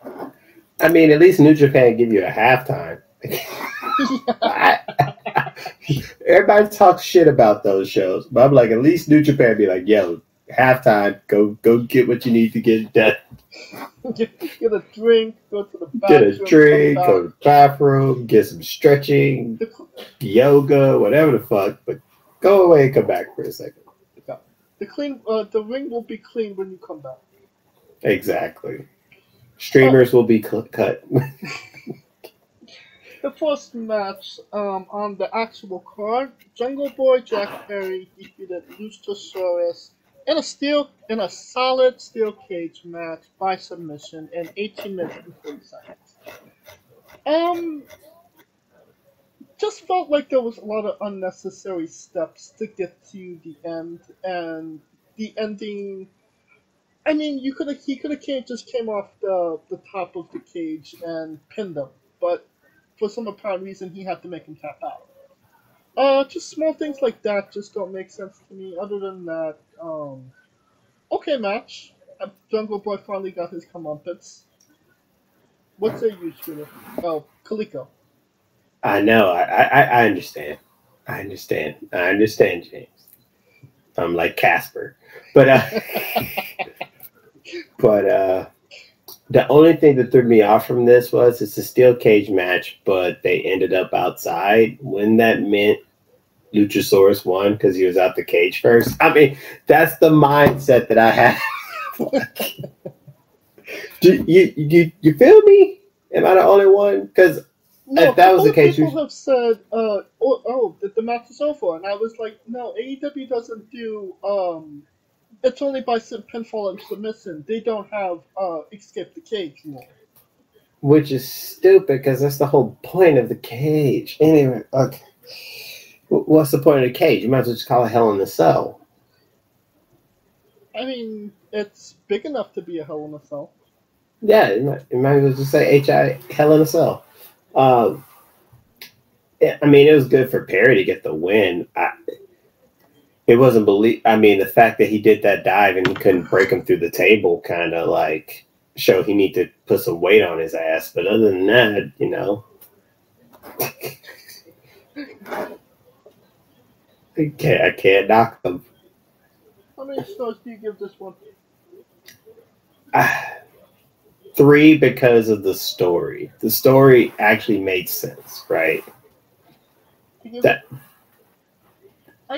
I mean, at least New Japan give you a halftime. Everybody talks shit about those shows, but I'm like, at least New Japan be like, yo, halftime, go get what you need to get done.
Get a drink, go to the bathroom.
Get a drink, go to the bathroom, get some stretching, yoga, whatever the fuck, but go away and come back for a second.
Yeah. The ring will be clean when you come back.
Exactly. Streamers will be cut.
The first match on the actual card, Jungle Boy Jack Perry defeated Luchasaurus in a solid steel cage match by submission in 18 minutes and 40 seconds. Just felt like there was a lot of unnecessary steps to get to the end, and the ending. I mean, he could have just came off the top of the cage and pinned him, but for some apparent reason, he had to make him tap out. Just small things like that just don't make sense to me. Other than that, okay match. Jungle Boy finally got his comeuppance. What say you, Shooter? Oh, Kaliko.
I know. I understand. I understand, James. I'm like Casper. But But the only thing that threw me off from this was it's a steel cage match, but they ended up outside. When that meant Luchasaurus won because he was out the cage first. I mean, that's the mindset that I have. You feel me? Am I the only one? Because
No,
if that was the case,
people have said, the match is over, and I was like, no, AEW doesn't do, it's only by pinfall and submission. They don't have, escape the cage rule.
which is stupid because that's the whole point of the cage. Anyway, okay. What's the point of the cage? You might as well just call it Hell in a Cell.
I mean, it's big enough to be a Hell in a Cell.
Yeah, you might as well just say HI Hell in a Cell. I mean, it was good for Perry to get the win. It wasn't I mean, the fact that he did that dive and he couldn't break him through the table kind of like showed he needed to put some weight on his ass. But other than that, you know, I can't knock him.
How many stars do you give this one?
3 because of the story. The story actually made sense, right?
I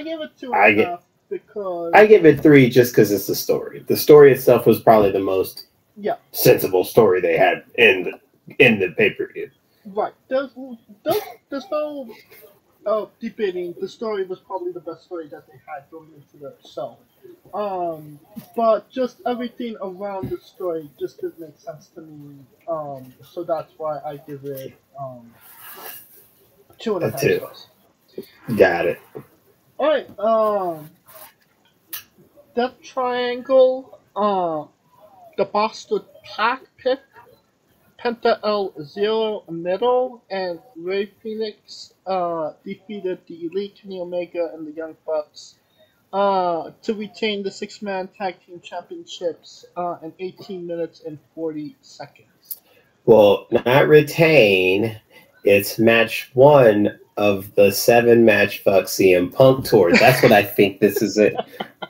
give it 2.5 because
I give it 3 just because it's the story. The story itself was probably the most sensible story they had in the pay-per-view.
Right. There's no debating. The story was probably the best story that they had going into the show. But just everything around the story just didn't make sense to me. So that's why I give it 2.5 stars.
Got it.
All right. Death Triangle. The Boston Pack pick. Penta El Zero Middle and Ray Phoenix defeated the Elite, Kenny Omega, and the Young Bucks to retain the 6-man tag team championships in 18 minutes and 40 seconds.
Well, not retain. It's match 1 of the 7-match Fuck CM Punk tour. That's what I think this is it.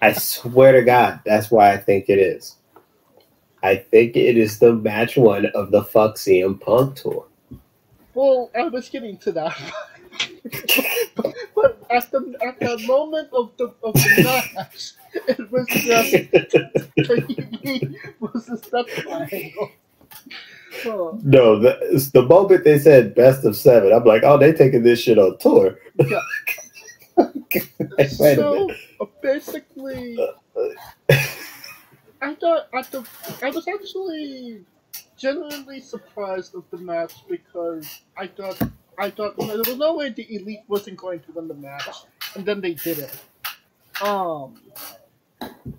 I swear to God, that's why I think it is. I think it is the match 1 of the Fuck CM Punk tour.
Well, I was getting to that. but at the moment of the match, it was just was a step triangle.
No, the moment they said best of 7, I'm like, oh, they taking this shit on tour.
Yeah. So basically, I was actually genuinely surprised of the match because I thought there was no way the Elite wasn't going to win the match, and then they did it.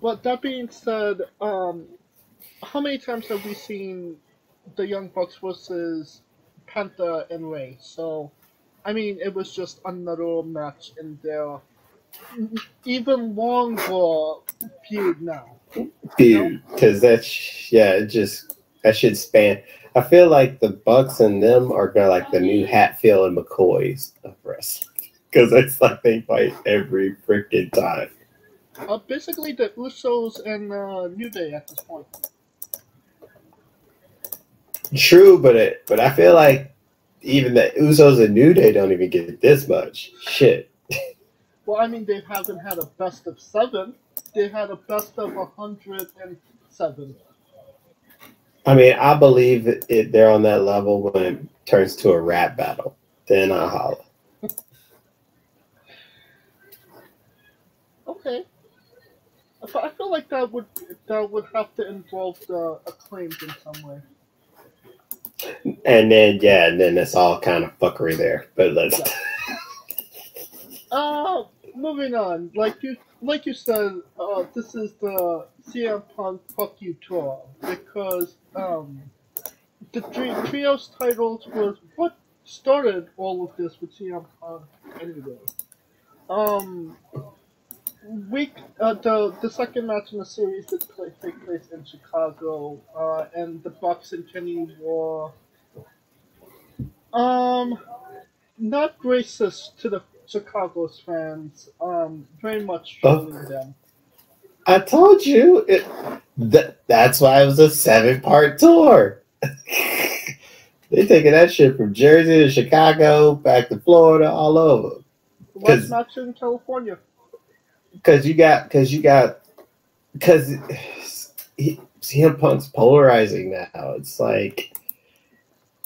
But that being said, how many times have we seen the Young Bucks versus Penta and Ray? So, I mean, it was just another match in their even longer feud now.
Dude, because that should span. I feel like the Bucks and them are gonna like the new Hatfield and McCoys of wrestling because it's like they fight every freaking time.
Basically, the Usos and New Day at this point.
True, but I feel like even the Usos and New Day don't even get this much shit.
Well, I mean, they haven't had a best of 7. They had a best of 107.
I mean, I believe they're on that level when it turns to a rap battle. Then I'll holler.
Okay. I feel like that would have to involve the Acclaimed in some way.
And then it's all kind of fuckery there. But let's.
Moving on. Like you said, this is the CM Punk Fuck You tour because the trios titles was what started all of this with CM Punk anyway. The second match in the series did take place in Chicago, and the Bucks and Kenny were not racist to the Chicago's fans, very much trolling them.
I told you that's why it was a 7-part tour. They taking that shit from Jersey to Chicago, back to Florida, all over.
What's not in California?
Because CM Punk's polarizing now. It's like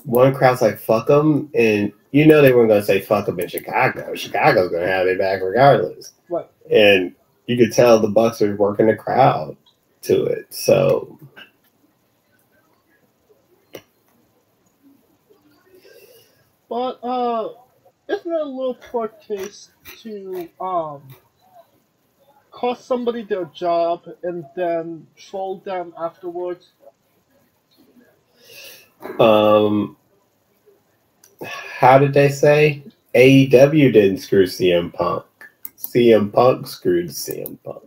one crowd's like fuck them, and you know they weren't gonna say fuck them in Chicago. Chicago's gonna have it back regardless.
Right.
And you could tell the Bucks are working the crowd to it. So.
But isn't it a little poor taste to cost somebody their job and then troll them afterwards?
How did they say? AEW didn't screw CM Punk. CM Punk screwed CM Punk.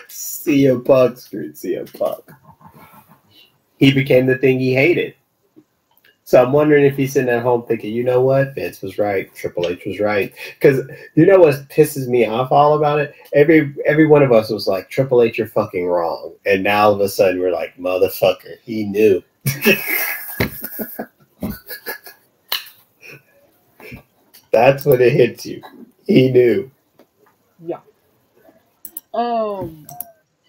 CM Punk screwed CM Punk. He became the thing he hated. So I'm wondering if he's sitting at home thinking, you know what? Vince was right. Triple H was right. Because you know what pisses me off all about it? Every one of us was like, Triple H, you're fucking wrong. And now all of a sudden we're like, motherfucker, he knew. That's when it hits you. He knew.
Yeah. All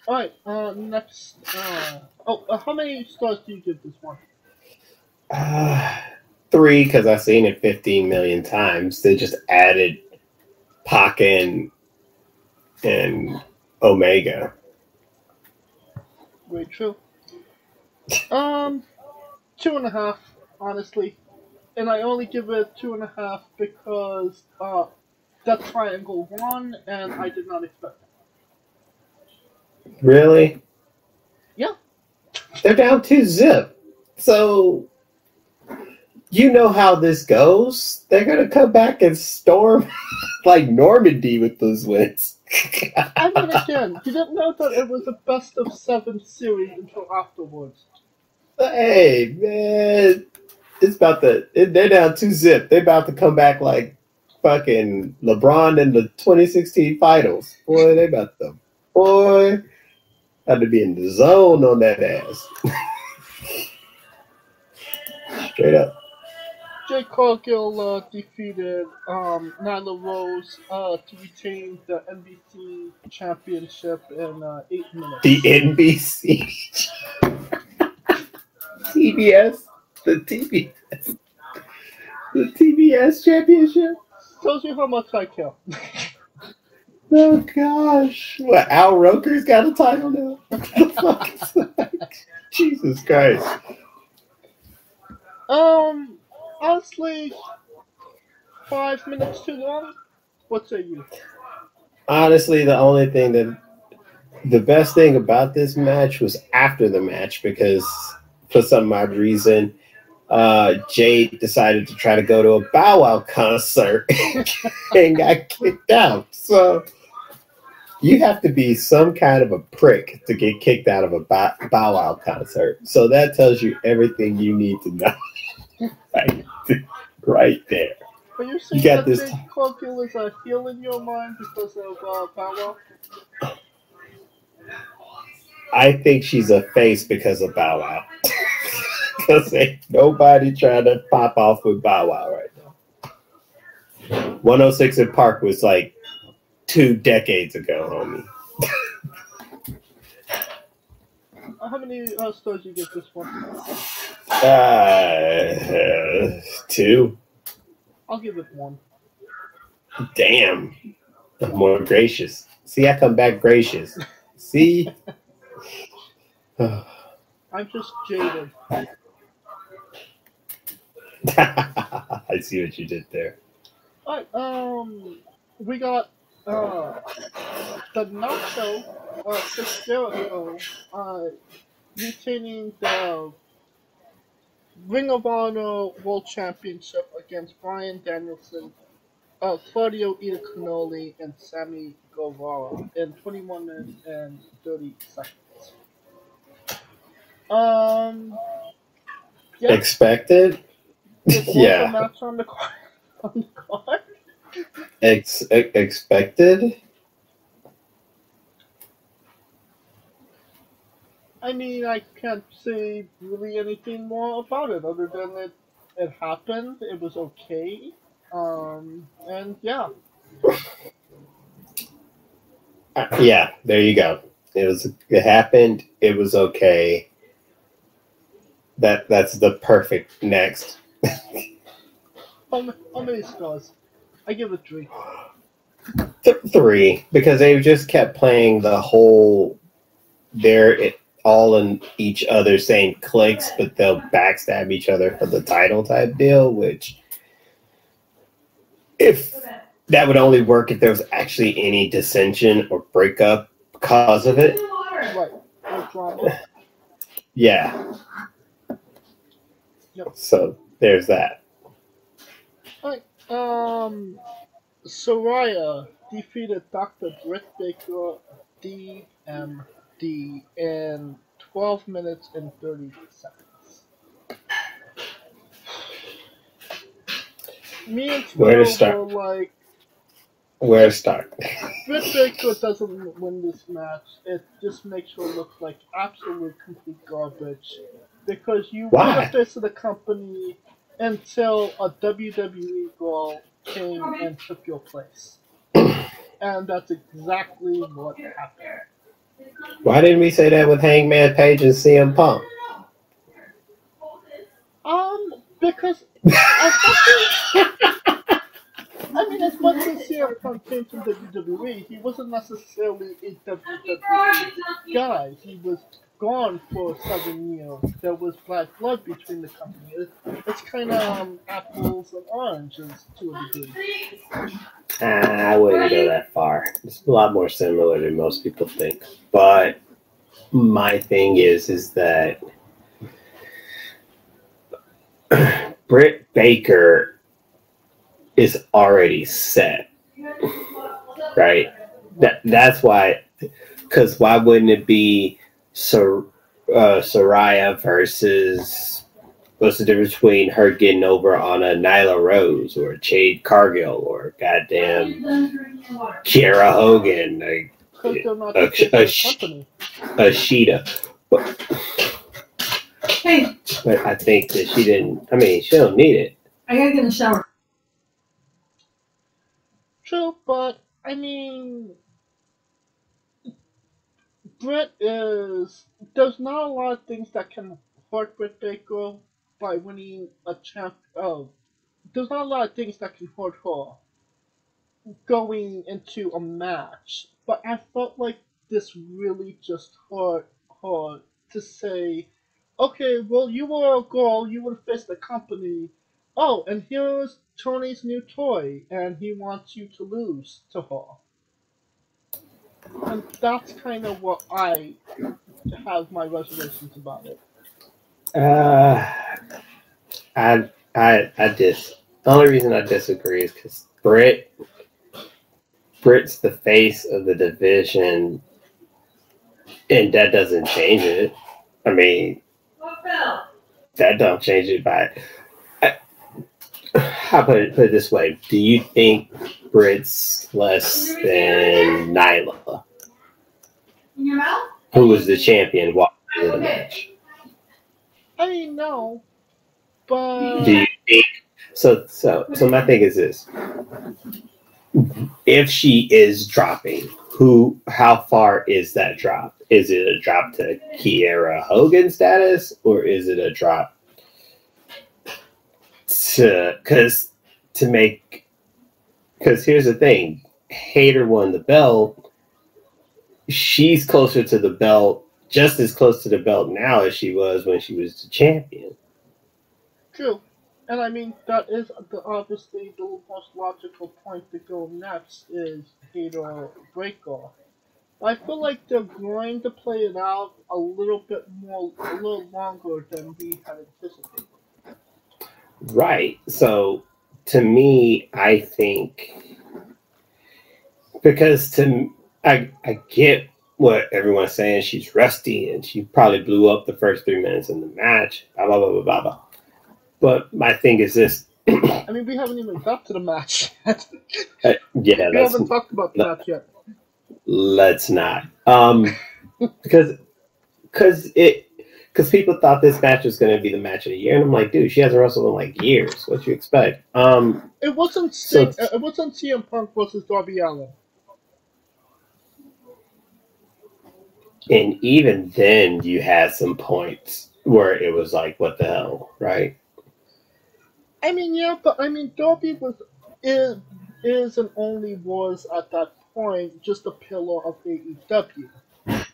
right. Next. How many stars do you give this one?
3, because I've seen it 15 million times. They just added Pac and Omega.
Very true. 2.5, honestly. And I only give it 2.5 because Death Triangle won, and I did not expect that.
Really?
Yeah.
They're down 2-0. So, you know how this goes. They're going to come back and storm like Normandy with those wins.
I mean, again, you didn't know that it was a best-of-7 series until afterwards.
Hey, man. They're down 2-0. They're about to come back like fucking LeBron in the 2016 finals. Boy, they about to, had to be in the zone on that ass. Straight up.
Jade Cargill defeated Nyla Rose to retain the NBC championship in 8 minutes.
The NBC. TBS. The TBS championship.
Tells you how much I care.
Oh gosh. What, Al Roker's got a title now? What the fuck is that? Jesus Christ.
Honestly, 5 minutes too long? What say you?
Honestly, the best thing about this match was after the match, because for some odd reason, Jade decided to try to go to a Bow Wow concert and got kicked out. So you have to be some kind of a prick to get kicked out of a Bow Wow concert. So that tells you everything you need to know. right there.
Are you saying that Jade Cargill is a heel in your mind because of Bow Wow?
I think she's a face because of Bow Wow. Because ain't nobody trying to pop off with Bow Wow right now. 106 in Park was like 2 decades ago, homie.
How many stars do you give this one?
2.
I'll give it 1.
Damn. I'm more gracious. See, I come back gracious. See?
I'm just jaded.
I see what you did there.
Alright, we got the Nacho, Chris Jericho, retaining the Ring of Honor World Championship against Bryan Danielson, Claudio Ida-Canoli, and Sammy Guevara in 21 minutes and 30 seconds. Yeah.
Expected? Yeah.
Match on the card.
Expected?
I mean, I can't say really anything more about it other than it happened. It was okay. And yeah.
Yeah, there you go. It happened. It was okay. That's the perfect next.
How many stars? I give it 3.
3, because they just kept playing the whole they're all in each other's same cliques, but they'll backstab each other for the title type deal, which if that would only work if there was actually any dissension or breakup because of it.
Right. No drama.
Yeah.
Yep.
So there's that.
Alright. Soraya defeated Dr. Britt Baker DMD in 12 minutes and 30 seconds. Me and
Where to
Squirrel
start?
were like,
Where to start?
Britt Baker doesn't win this match. It just makes her look like absolute complete garbage. Because you were the face of the company until a WWE girl came and took your place. And that's exactly what happened.
Why didn't we say that with Hangman Page and CM Punk?
Because I mean, as much as CM Punk came from WWE, he wasn't necessarily a WWE guy. He was gone for 7 years. There was bad blood between the company. It's kind of apples and oranges to a degree.
I wouldn't go that far. It's a lot more similar than most people think. But my thing is that Britt Baker is already set, right? That's why. Because why wouldn't it be Soraya versus, what's the difference between her getting over on a Nyla Rose or a Jade Cargill or goddamn Kiera Hogan, a Sheeta?
Hey,
But I think that she didn't. I mean, she don't need it.
I gotta get in the shower.
True, but I mean, there's not a lot of things that can hurt Britt Baker by winning a champ. Oh, there's not a lot of things that can hurt her going into a match. But I felt like this really just hurt her to say, okay, well, you were a girl, you would face the company. Oh, and here's Tony's new toy, and he wants you to lose to her. And that's kind of what I have my reservations about it.
The only reason I disagree is because Britt's the face of the division, and that doesn't change it. I mean, that don't change it by. I'll put it this way: do you think Britt's less than Nyla, who was the champion walking into the match?
I mean, no, but
do you think so? My thing is this: if she is dropping, how far is that drop? Is it a drop to Kiera Hogan status, or is it a drop because here's the thing, Hayter won the belt. She's closer to the belt, just as close to the belt now as she was when she was the champion.
True. And I mean, that is obviously the most logical point to go next is Hayter Breaker. I feel like they're going to play it out a little longer than we had anticipated.
Right. So, to me, I think because I get what everyone's saying. She's rusty, and she probably blew up the first 3 minutes in the match. Blah blah blah blah blah. Blah. But my thing is this.
I mean, we haven't even got to the match yet.
We
haven't talked about the match yet.
Let's not. Because because people thought this match was going to be the match of the year, and I'm like, dude, she hasn't wrestled in like years. What you expect?
It wasn't
So
Sting. It wasn't CM Punk versus Darby Allin.
and even then, you had some points where it was like, what the hell, right?
I mean, yeah, but I mean, Darby is and only was at that point just a pillar of AEW,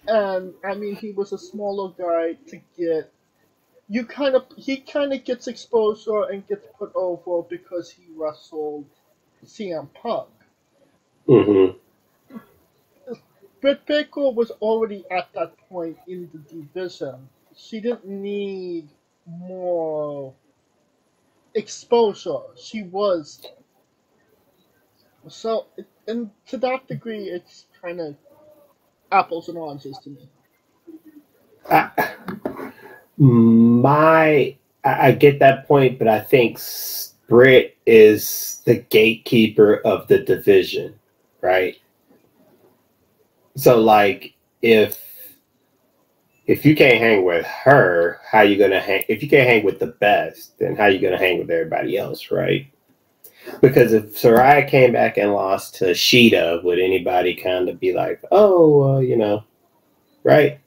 and I mean, he was a smaller guy to get. He kind of gets exposure and gets put over because he wrestled CM Punk.
Mm-hmm.
Britt Baker was already at that point in the division. She didn't need more exposure. She was so, and to that degree, it's kind of apples and oranges to me.
I get that point, but I think Britt is the gatekeeper of the division, right? So, like, if you can't hang with her, how you gonna hang? If you can't hang with the best, then how you gonna hang with everybody else, right? Because if Saraya came back and lost to Sheeta, would anybody kind of be like, oh, right?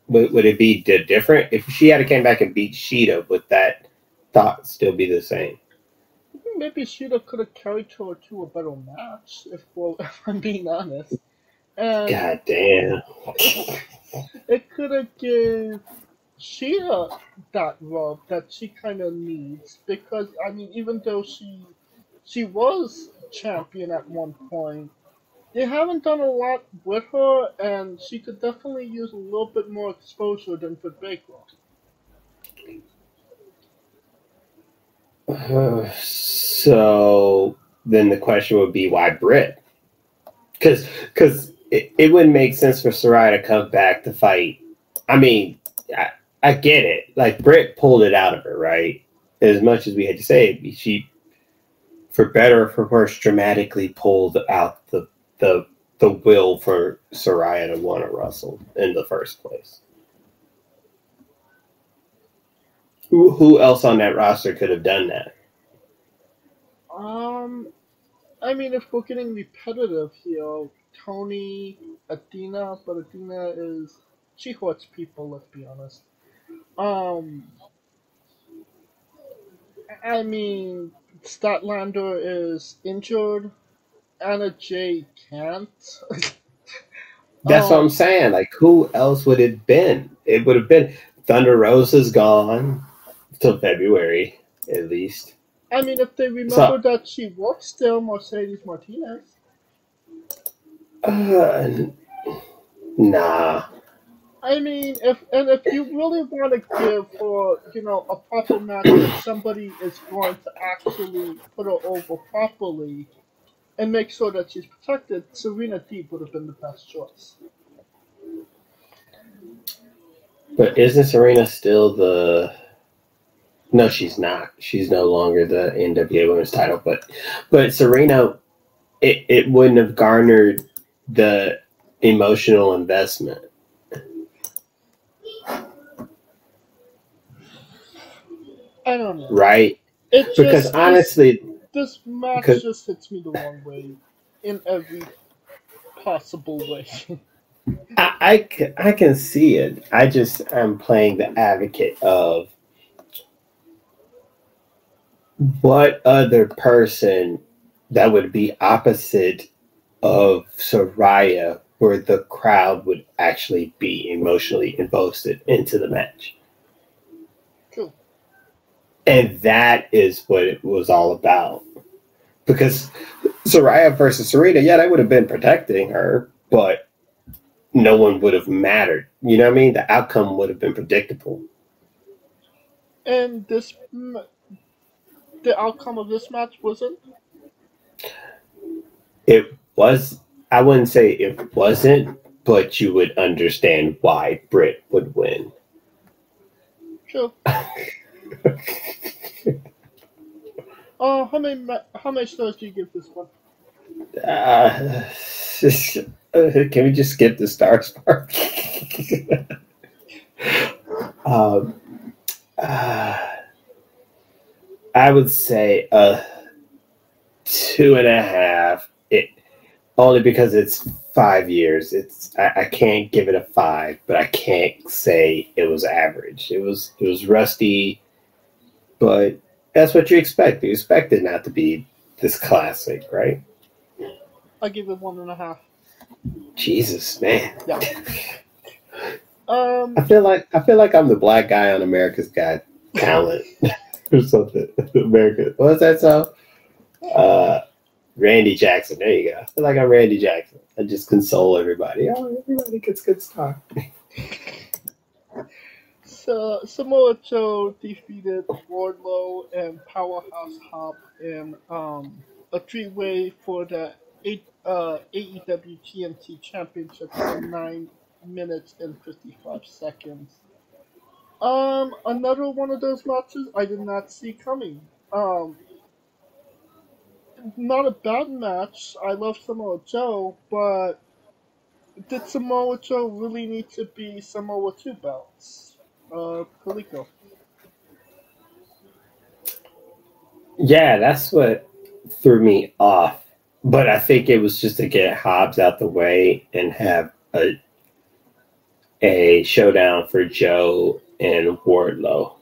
Would it be different if she had came back and beat Sheeta? Would that thought still be the same?
Maybe Sheeta could have carried her to a better match, if I'm being honest. And
God damn.
it could have given Sheeta that rub that she kind of needs, because I mean, even though she was champion at one point, they haven't done a lot with her, and she could definitely use a little bit more exposure than Britt Baker.
So then the question would be, why Britt? Because it wouldn't make sense for Saraya to come back to fight. I mean, I get it. Like, Britt pulled it out of her, right? As much as we had to say, she, for better or for worse, dramatically pulled out the will for Saraya to want to wrestle in the first place. Who else on that roster could have done that?
I mean, if we're getting repetitive here, Tony, Athena, but Athena she hurts people, let's be honest. I mean, Statlander is injured, Anna Jay can't.
That's what I'm saying. Like, who else would it have been? It would have been Thunder Rosa's gone till February, at least.
I mean, if they remember that she was still Mercedes Martinez.
Nah.
I mean, if you really want to give her, a proper match that somebody is going to actually put her over properly and make sure that she's protected, Serena Deeb would have been the best choice.
But isn't Serena still the... No, she's not. She's no longer the NWA Women's title. But Serena, it wouldn't have garnered the emotional investment.
I don't know.
Right? Because honestly...
This match just hits me the wrong way in every possible way.
I can see it. I'm playing the advocate of what other person that would be opposite of Saraya where the crowd would actually be emotionally invested into the match.
Cool.
And that is what it was all about. Because Saraya versus Serena, yeah, they would have been protecting her, but no one would have mattered. You know what I mean? The outcome would have been predictable.
And the outcome of this match wasn't?
It was, I wouldn't say it wasn't, but you would understand why Britt would win.
Sure. How many stars do you give this one?
Can we just skip the stars part? Um, I would say 2.5. It only because it's 5 years. I can't give it a 5, but I can't say it was average. It was rusty, but that's what you expect. You expect it not to be this classic, right?
I give it 1.5.
Jesus, man.
Yeah.
I feel like I'm the black guy on America's Got Talent or something. America, what's that song? Randy Jackson. There you go. I feel like I'm Randy Jackson. I just console everybody. Oh, everybody gets good stuff.
So Samoa Joe defeated Wardlow and Powerhouse Hop in a three-way for the AEW TNT Championship in 9 minutes and 55 seconds. Another one of those matches I did not see coming. Not a bad match. I love Samoa Joe, but did Samoa Joe really need to be Samoa 2 belts? Kaliko.
Yeah, that's what threw me off. But I think it was just to get Hobbs out the way and have a showdown for Joe and Wardlow.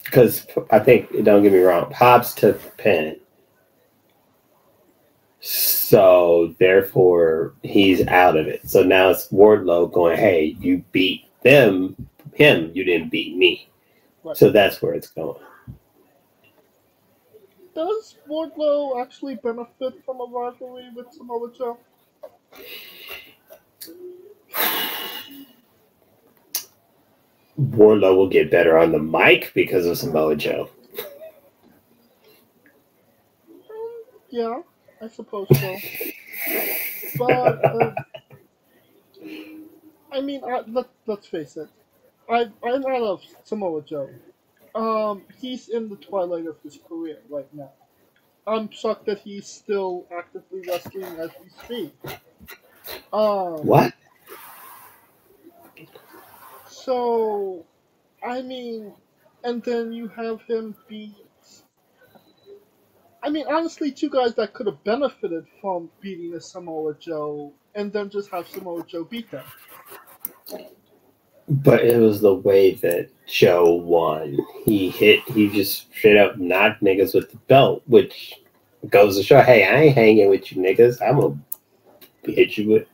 Because I think, don't get me wrong, Hobbs took the pin. So therefore he's out of it. So now it's Wardlow going, hey, you beat him, you didn't beat me.
Right.
So that's where it's going.
Does Wardlow actually benefit from a rivalry with Samoa Joe?
Wardlow will get better on the mic because of Samoa Joe.
Yeah, I suppose so. But I mean, let's face it. I love Samoa Joe. He's in the twilight of his career right now. I'm shocked that he's still actively wrestling as we speak.
What?
So, I mean, and then you have him beat. I mean, honestly, two guys that could have benefited from beating a Samoa Joe, and then just have Samoa Joe beat them.
But it was the way that Joe won. He just straight up knocked niggas with the belt, which goes to show, hey, I ain't hanging with you niggas. I'm gonna hit you with,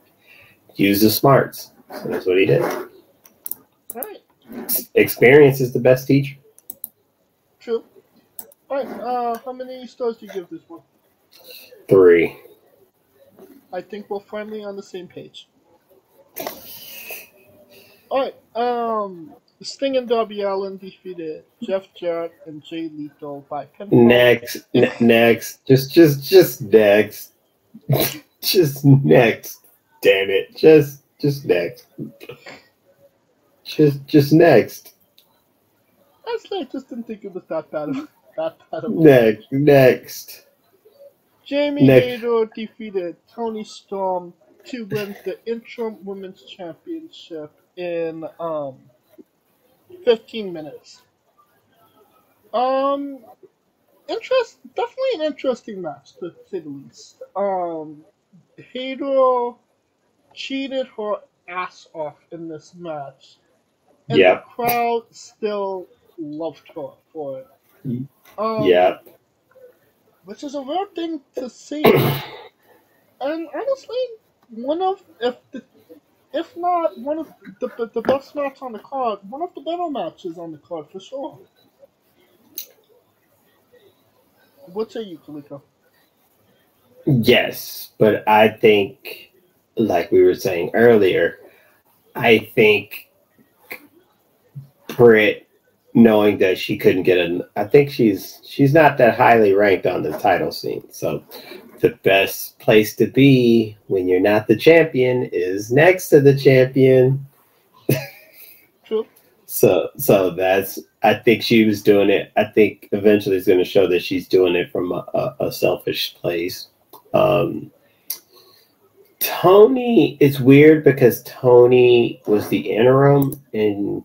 use the smarts. So that's what he did.
Right.
Experience is the best teacher.
True. Alright, how many stars do you give this one?
3.
I think we're finally on the same page. Alright, Sting and Darby Allin defeated Jeff Jarrett and Jay Lethal by pinfall.
Next. Just next. Just next. Damn it. Just next. Just next.
Honestly, I just didn't think it was that bad of
Next.
Jamie Hayter defeated Toni Storm to win the interim women's championship in 15 minutes. Definitely an interesting match to say the least. Hayter cheated her ass off in this match, and the crowd still loved her for it. Which is a rare thing to see. And honestly, if not one of the best match on the card, one of the better matches on the card for sure. What say you, Kaliko?
Yes, but I think, like we were saying earlier, I think Britt, knowing that she couldn't get I think she's not that highly ranked on the title scene. So the best place to be when you're not the champion is next to the champion.
True.
So that's, I think she was doing it. I think eventually it's going to show that she's doing it from a selfish place. Tony, it's weird because Tony was the interim and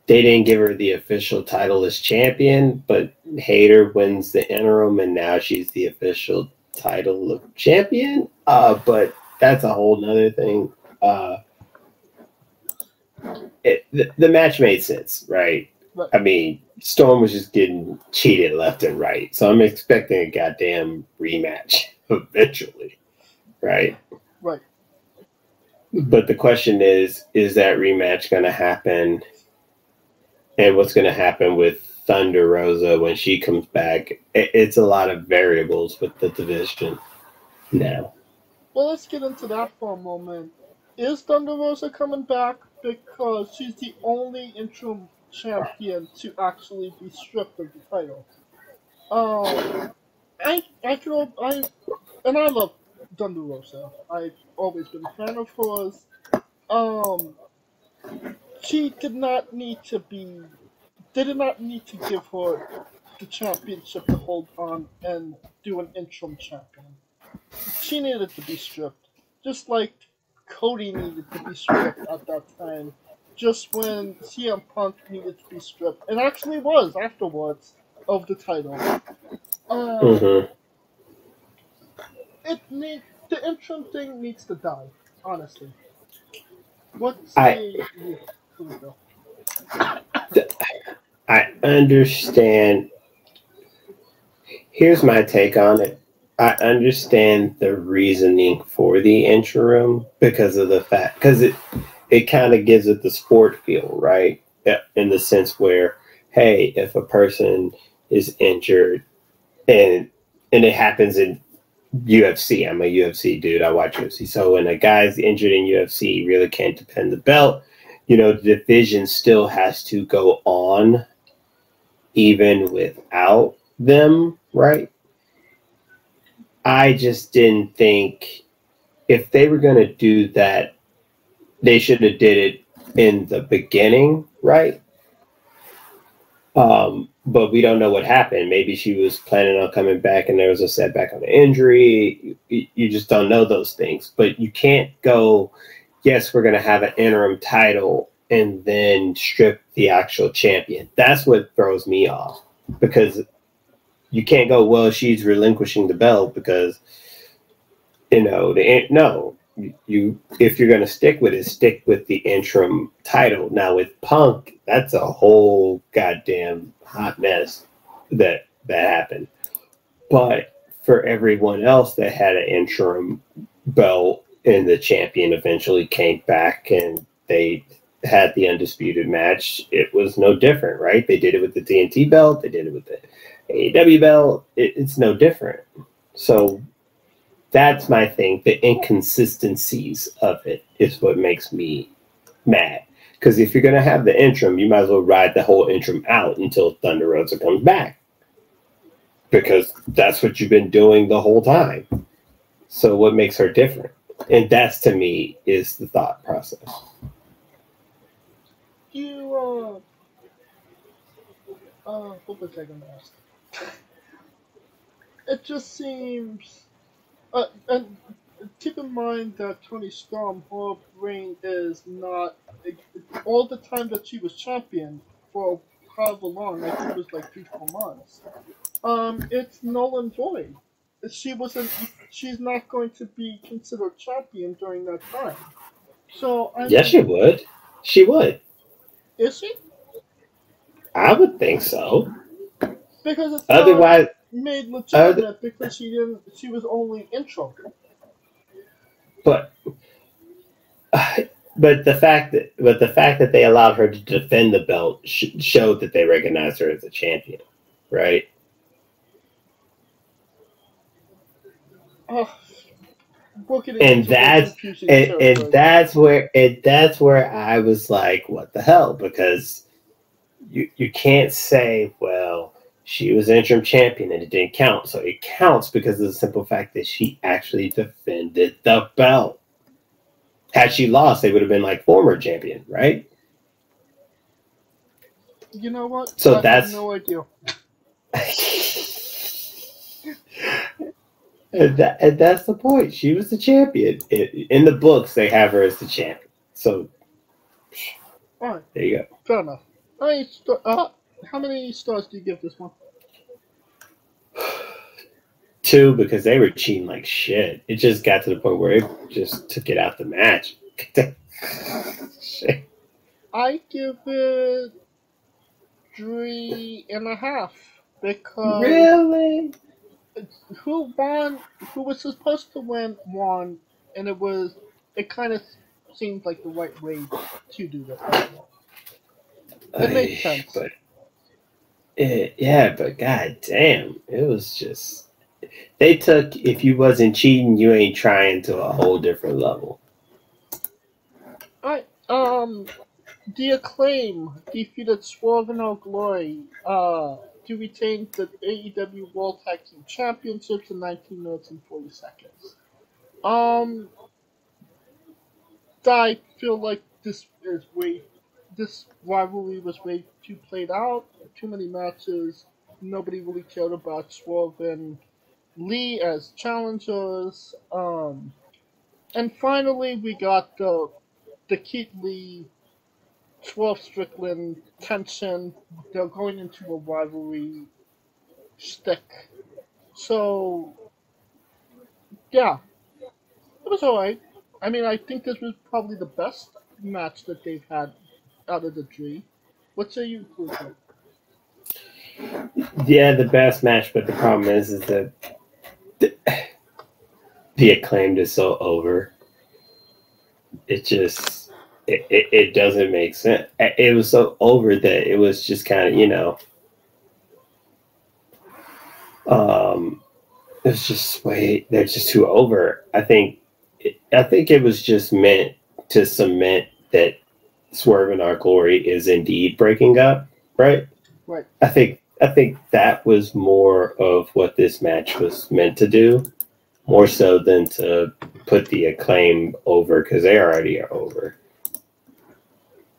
they didn't give her the official title as champion, but Hayter wins the interim and now she's the official title of champion. But that's a whole nother thing. The match made sense, right?
Right.
I mean, Storm was just getting cheated left and right. So I'm expecting a goddamn rematch eventually, right?
Right.
But the question is that rematch going to happen? And what's going to happen with Thunder Rosa when she comes back? It's a lot of variables with the division now.
Well, let's get into that for a moment. Is Thunder Rosa coming back? Because she's the only interim champion to actually be stripped of the title. And I love Thunder Rosa. I've always been a fan of hers. She did not need to be. They did not need to give her the championship to hold on and do an interim champion. She needed to be stripped, just like Cody needed to be stripped at that time. Just when CM Punk needed to be stripped, and actually was afterwards of the title.
Mm-hmm.
The interim thing needs to die. Honestly, what say you, Bill?
I understand. Here's my take on it. I understand the reasoning for the interim because of the fact, because it kind of gives it the sport feel, right? In the sense where, hey, if a person is injured and it happens in UFC, I'm a UFC dude, I watch UFC. So when a guy's injured in UFC, he really can't defend the belt. The division still has to go on even without them, right? I just didn't think if they were going to do that, they should have did it in the beginning, right? But we don't know what happened. Maybe she was planning on coming back and there was a setback on the injury. You just don't know those things. But you can't go, yes, we're going to have an interim title and then strip the actual champion. That's what throws me off. Because you can't go, well, she's relinquishing the belt because, no. If you're going to stick with it, stick with the interim title. Now with Punk, that's a whole goddamn hot mess that happened. But for everyone else that had an interim belt and the champion eventually came back and they had the undisputed match, it was no different, right? They did it with the TNT belt. They did it with the AEW belt. It's no different. So that's my thing. The inconsistencies of it is what makes me mad. Because if you're going to have the interim, you might as well ride the whole interim out until Thunder Rosa comes back. Because that's what you've been doing the whole time. So what makes her different? And that's, to me, is the thought process.
What was I going to ask? It just seems, and keep in mind that Tony Storm, her reign is not all the time that she was champion for however long. I think it was like 3-4 months. It's null and void. She's not going to be considered champion during that time. So
Yes, she would. She would.
Is she?
I would think so.
Because it's
otherwise
not made legitimate because she was only intro.
But the fact that they allowed her to defend the belt showed that they recognized her as a champion, right? And that's where I was like, what the hell? Because you can't say, well, she was interim champion and it didn't count. So it counts because of the simple fact that she actually defended the belt. Had she lost, they would have been like former champion, right?
You know what?
So
I have no idea.
And that's the point. She was the champion. In the books, they have her as the champion. So
All right,
there you go.
fair enough. How many stars do you give this one?
2 because they were cheating like shit. It just got to the point where it just took it out the match. Shit.
I give it 3.5 because
Really?
who won? Who was supposed to win won, and it kind of seemed like the right way to do it as well. It made sense.
But yeah, but god damn, it was just they took if you wasn't cheating, you ain't trying to a whole different level.
Alright, the Acclaim defeated Swerve and No Glory, to retain the AEW World Tag Team Championships in 19 minutes and 40 seconds. I feel like this rivalry was way too played out, too many matches, nobody really cared about Swerve and Lee as challengers, and finally we got the Keith Lee 12 Strickland tension. They're going into a rivalry stick. So, yeah, it was alright. I mean, I think this was probably the best match that they've had out of the three. What say you, Clifford?
Yeah, the best match, but the problem is that the Acclaimed is so over. It just it doesn't make sense. It was so over that it was just kind of it's just they're just too over. I think it was just meant to cement that Swerve and Our Glory is indeed breaking up, right?
Right.
I think that was more of what this match was meant to do, more so than to put the Acclaim over because they already are over.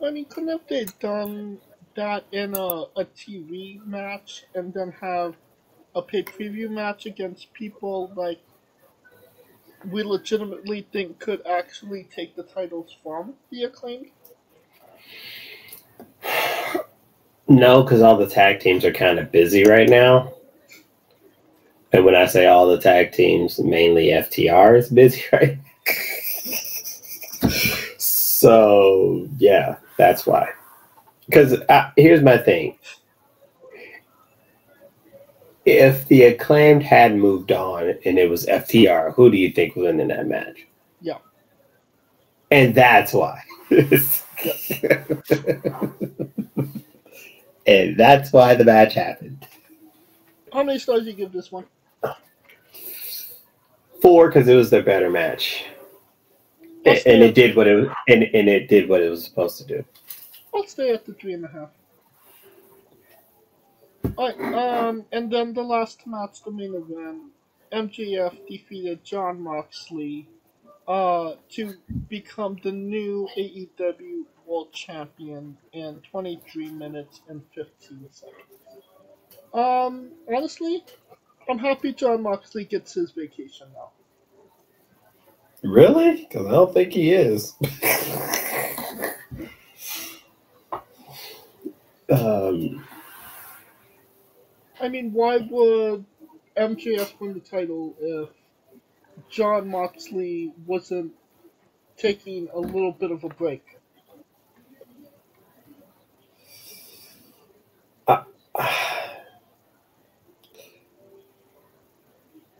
I mean, couldn't have they done that in a TV match and then have a pay-per-view match against people like we legitimately think could actually take the titles from the Acclaimed?
No, because all the tag teams are kind of busy right now. And when I say all the tag teams, mainly FTR is busy, right? So, yeah, that's why. Because here's my thing. If the Acclaimed had moved on and it was FTR, who do you think was in that match?
Yeah.
And that's why. And that's why the match happened.
How many stars do you give this one?
4 because it was their better match. And it did what it was, and it did what it was supposed to do.
I'll stay at the 3.5. Alright, and then the last match, the main event, MJF defeated Jon Moxley to become the new AEW World Champion in 23 minutes and 15 seconds. Honestly, I'm happy Jon Moxley gets his vacation now.
Really? Because I don't think he is.
I mean, why would MJF win the title if Jon Moxley wasn't taking a little bit of a break?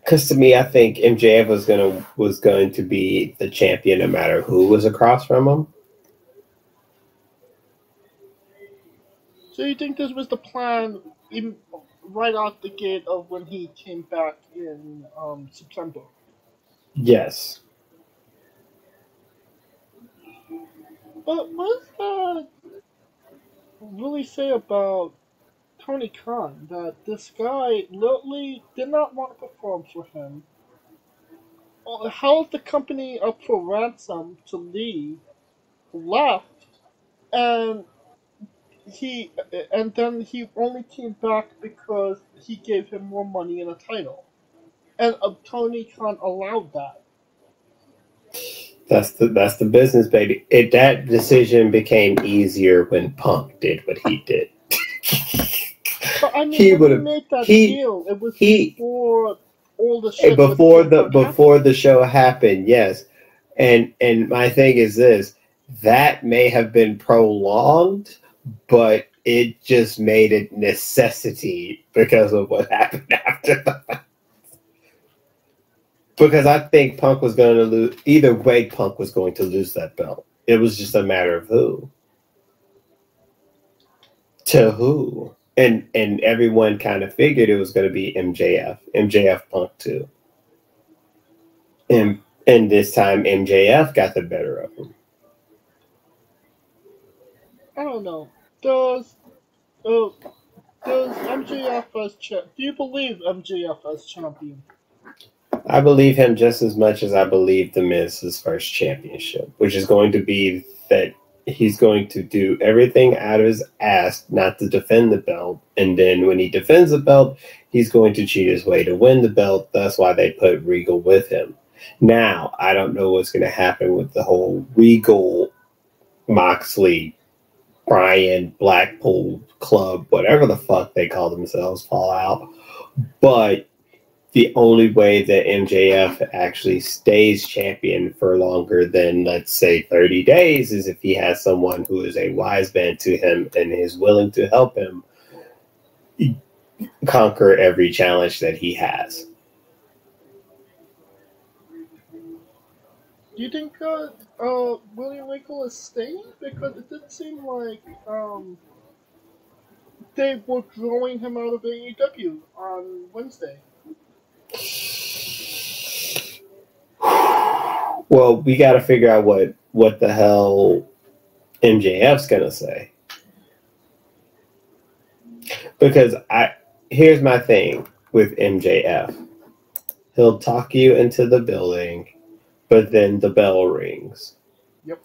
Because to me, I think MJF was going to be the champion no matter who was across from him.
So you think this was the plan even right out the gate of when he came back in September?
Yes.
But what does that really say about Tony Khan? That this guy literally did not want to perform for him, held the company up for ransom to leave, left, and then he only came back because he gave him more money and a title. and Tony Khan allowed that.
That's the business, baby. That decision became easier when Punk did what he did.
But I mean,
He
when
would
he
have
made that
he
deal, it was
he
before all the shit with
before
CM
the
Punk
before
happened.
the show happened, yes. And my thing is this: that may have been prolonged, but it just made it necessity because of what happened after that. Because I think Punk was going to lose. Either way, Punk was going to lose that belt. It was just a matter of who. To who. And everyone kind of figured it was going to be MJF Punk too. And this time MJF got the better of him.
I don't know. Does MJF as do you believe MJF as champion?
I believe him just as much as I believe The Miz's first championship, which is going to be that he's going to do everything out of his ass not to defend the belt. And then when he defends the belt, he's going to cheat his way to win the belt. That's why they put Regal with him. Now, I don't know what's going to happen with the whole Regal, Moxley, Bryan, Blackpool club, whatever the fuck they call themselves, Fallout. But the only way that MJF actually stays champion for longer than, let's say, 30 days is if he has someone who is a wise man to him and is willing to help him conquer every challenge that he has.
Do you think William Regal is staying? Because it did seem like they were throwing him out of AEW on Wednesday.
Well, we got to figure out what the hell MJF's gonna say, because here's my thing with MJF. He'll talk you into the building, but then the bell rings.
Yep.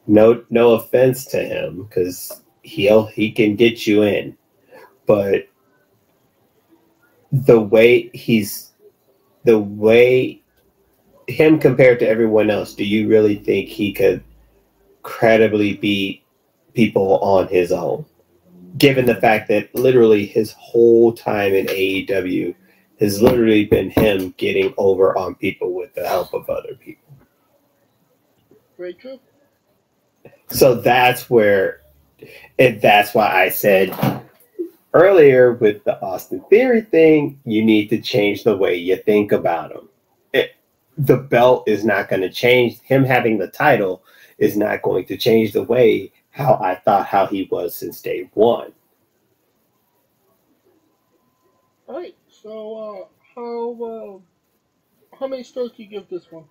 No offense to him, because he can get you in, but the way him compared to everyone else, do you really think he could credibly beat people on his own? Given the fact that literally his whole time in AEW has literally been him getting over on people with the help of other people.
Very true.
So that's where, and that's why I said earlier with the Austin Theory thing, you need to change the way you think about him. The belt is not going to change. Him having the title is not going to change the way how he was since day one.
All right. So how many stars do you give this one?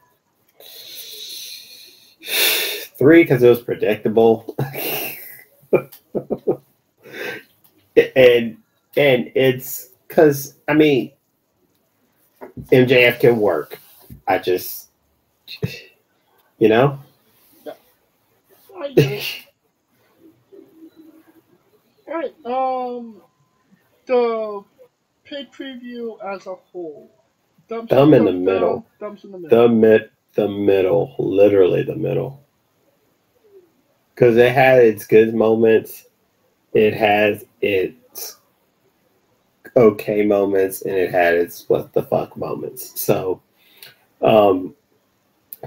3, because it was predictable. and it's because, I mean, MJF can work. I just,
Yeah. I get it. All right. The paid preview as a whole. Thumbs up,
thumb in the
thumbs down,
middle.
thumbs in the middle.
The middle. Literally the middle. Because it had its good moments. It has its okay moments, and it had its what the fuck moments. So,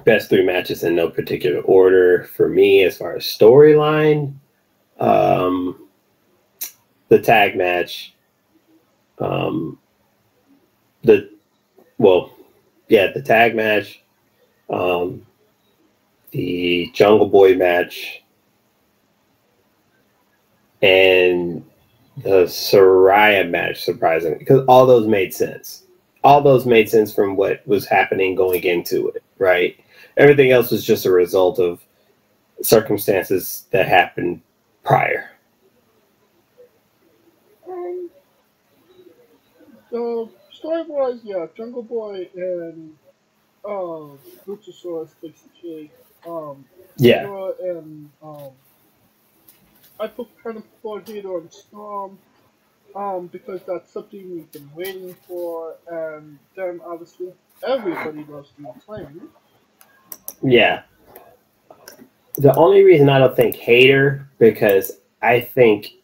best 3 matches in no particular order for me as far as storyline. The tag match. The tag match. The Jungle Boy match. And the Soraya match, surprisingly, because all those made sense. All those made sense from what was happening going into it, right? Everything else was just a result of circumstances that happened prior.
Story-wise, yeah, Jungle Boy and Luchasaurus takes the cake.
Yeah.
And I put kind of put Hater on Storm. because that's something we've been waiting for, and then obviously everybody loves the Acclaim.
Yeah. The only reason I don't think Hater, because I think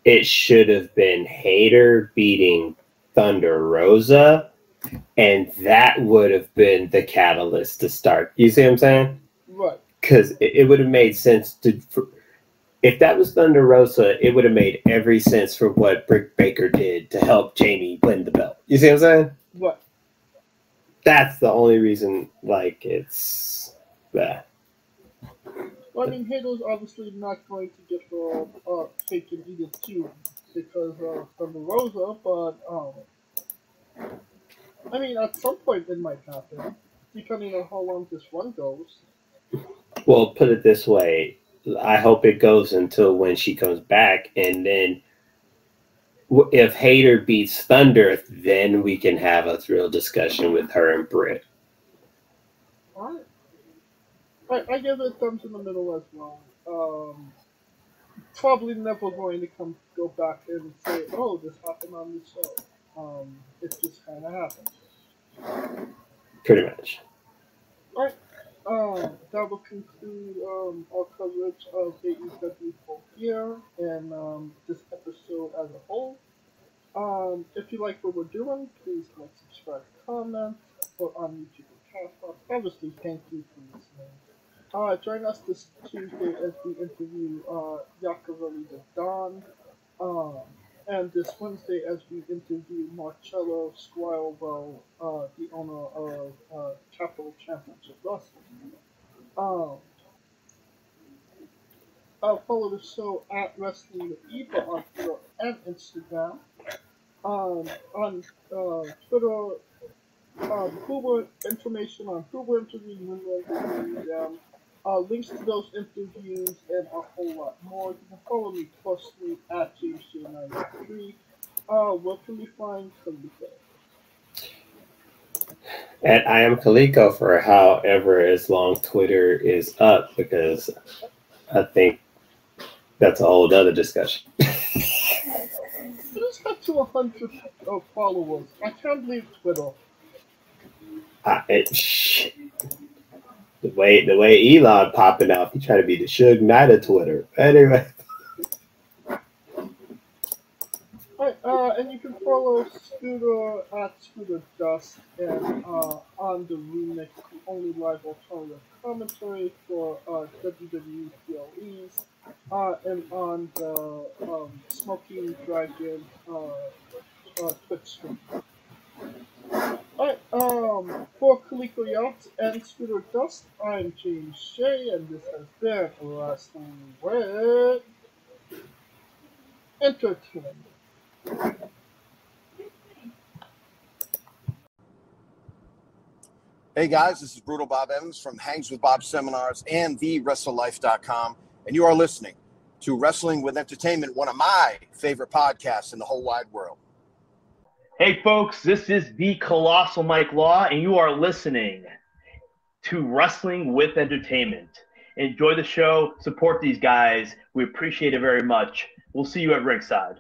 it should have been Hater beating Thunder Rosa, and that would have been the catalyst to start. You see what I'm saying?
Right.
Because it would have made sense if that was Thunder Rosa, it would have made every sense for what Britt Baker did to help Jamie win the belt. You see what I'm saying?
Right.
That's the only reason, like, it's that.
Well, I mean, Hater's obviously not going to get her cake and eat it too because of Thunder Rosa, but I mean, at some point it might happen, depending on how long this run goes.
Well, put it this way. I hope it goes until when she comes back, and then if Hater beats Thunder, then we can have a real discussion with her and Britt.
Alright. I give it thumbs in the middle as well. Probably never going to go back and say, oh, this happened on the show. It just kind of happened.
Pretty much.
Alright. That will conclude our coverage of AEW Full Gear and this episode as a whole. If you like what we're doing, please like, subscribe, comment, or on YouTube or Castbox. Obviously, thank you for listening. Join us this Tuesday as we interview Yakovali the Don, and this Wednesday as we interview Marcello Squirewell, the owner of Capital Championship Wrestling. Follow the show at Wrestling with Eva on Twitter and Instagram. On Twitter, Hoover information on Hoover interviews when we're reviewing them, links to those interviews, and a whole lot more. You can follow me personally at JamesJ93. Where can we find Kaliko?
And I am Kaliko for however as long Twitter is up, because I think that's a whole other discussion.
I just got to 100 followers. I can't believe Twitter.
The way Elon popping off, he trying to be the Suge Knight of Twitter. Anyway.
Alright, and you can follow Scooter at Scooter Dust and on the Remix, the only live alternative commentary for WWE PLEs, and on the Smoking Dragon Twitch stream. Alright, for Kaliko Yachts and Scooter Dust, I'm James Shea, and this has been Wrestling with Entertainment.
Hey guys, this is Brutal Bob Evans from Hangs with Bob Seminars and TheWrestleLife.com, and you are listening to Wrestling with Entertainment, one of my favorite podcasts in the whole wide world.
Hey folks, this is the Colossal Mike Law, and you are listening to Wrestling with Entertainment. Enjoy the show, support these guys. We appreciate it very much. We'll see you at ringside.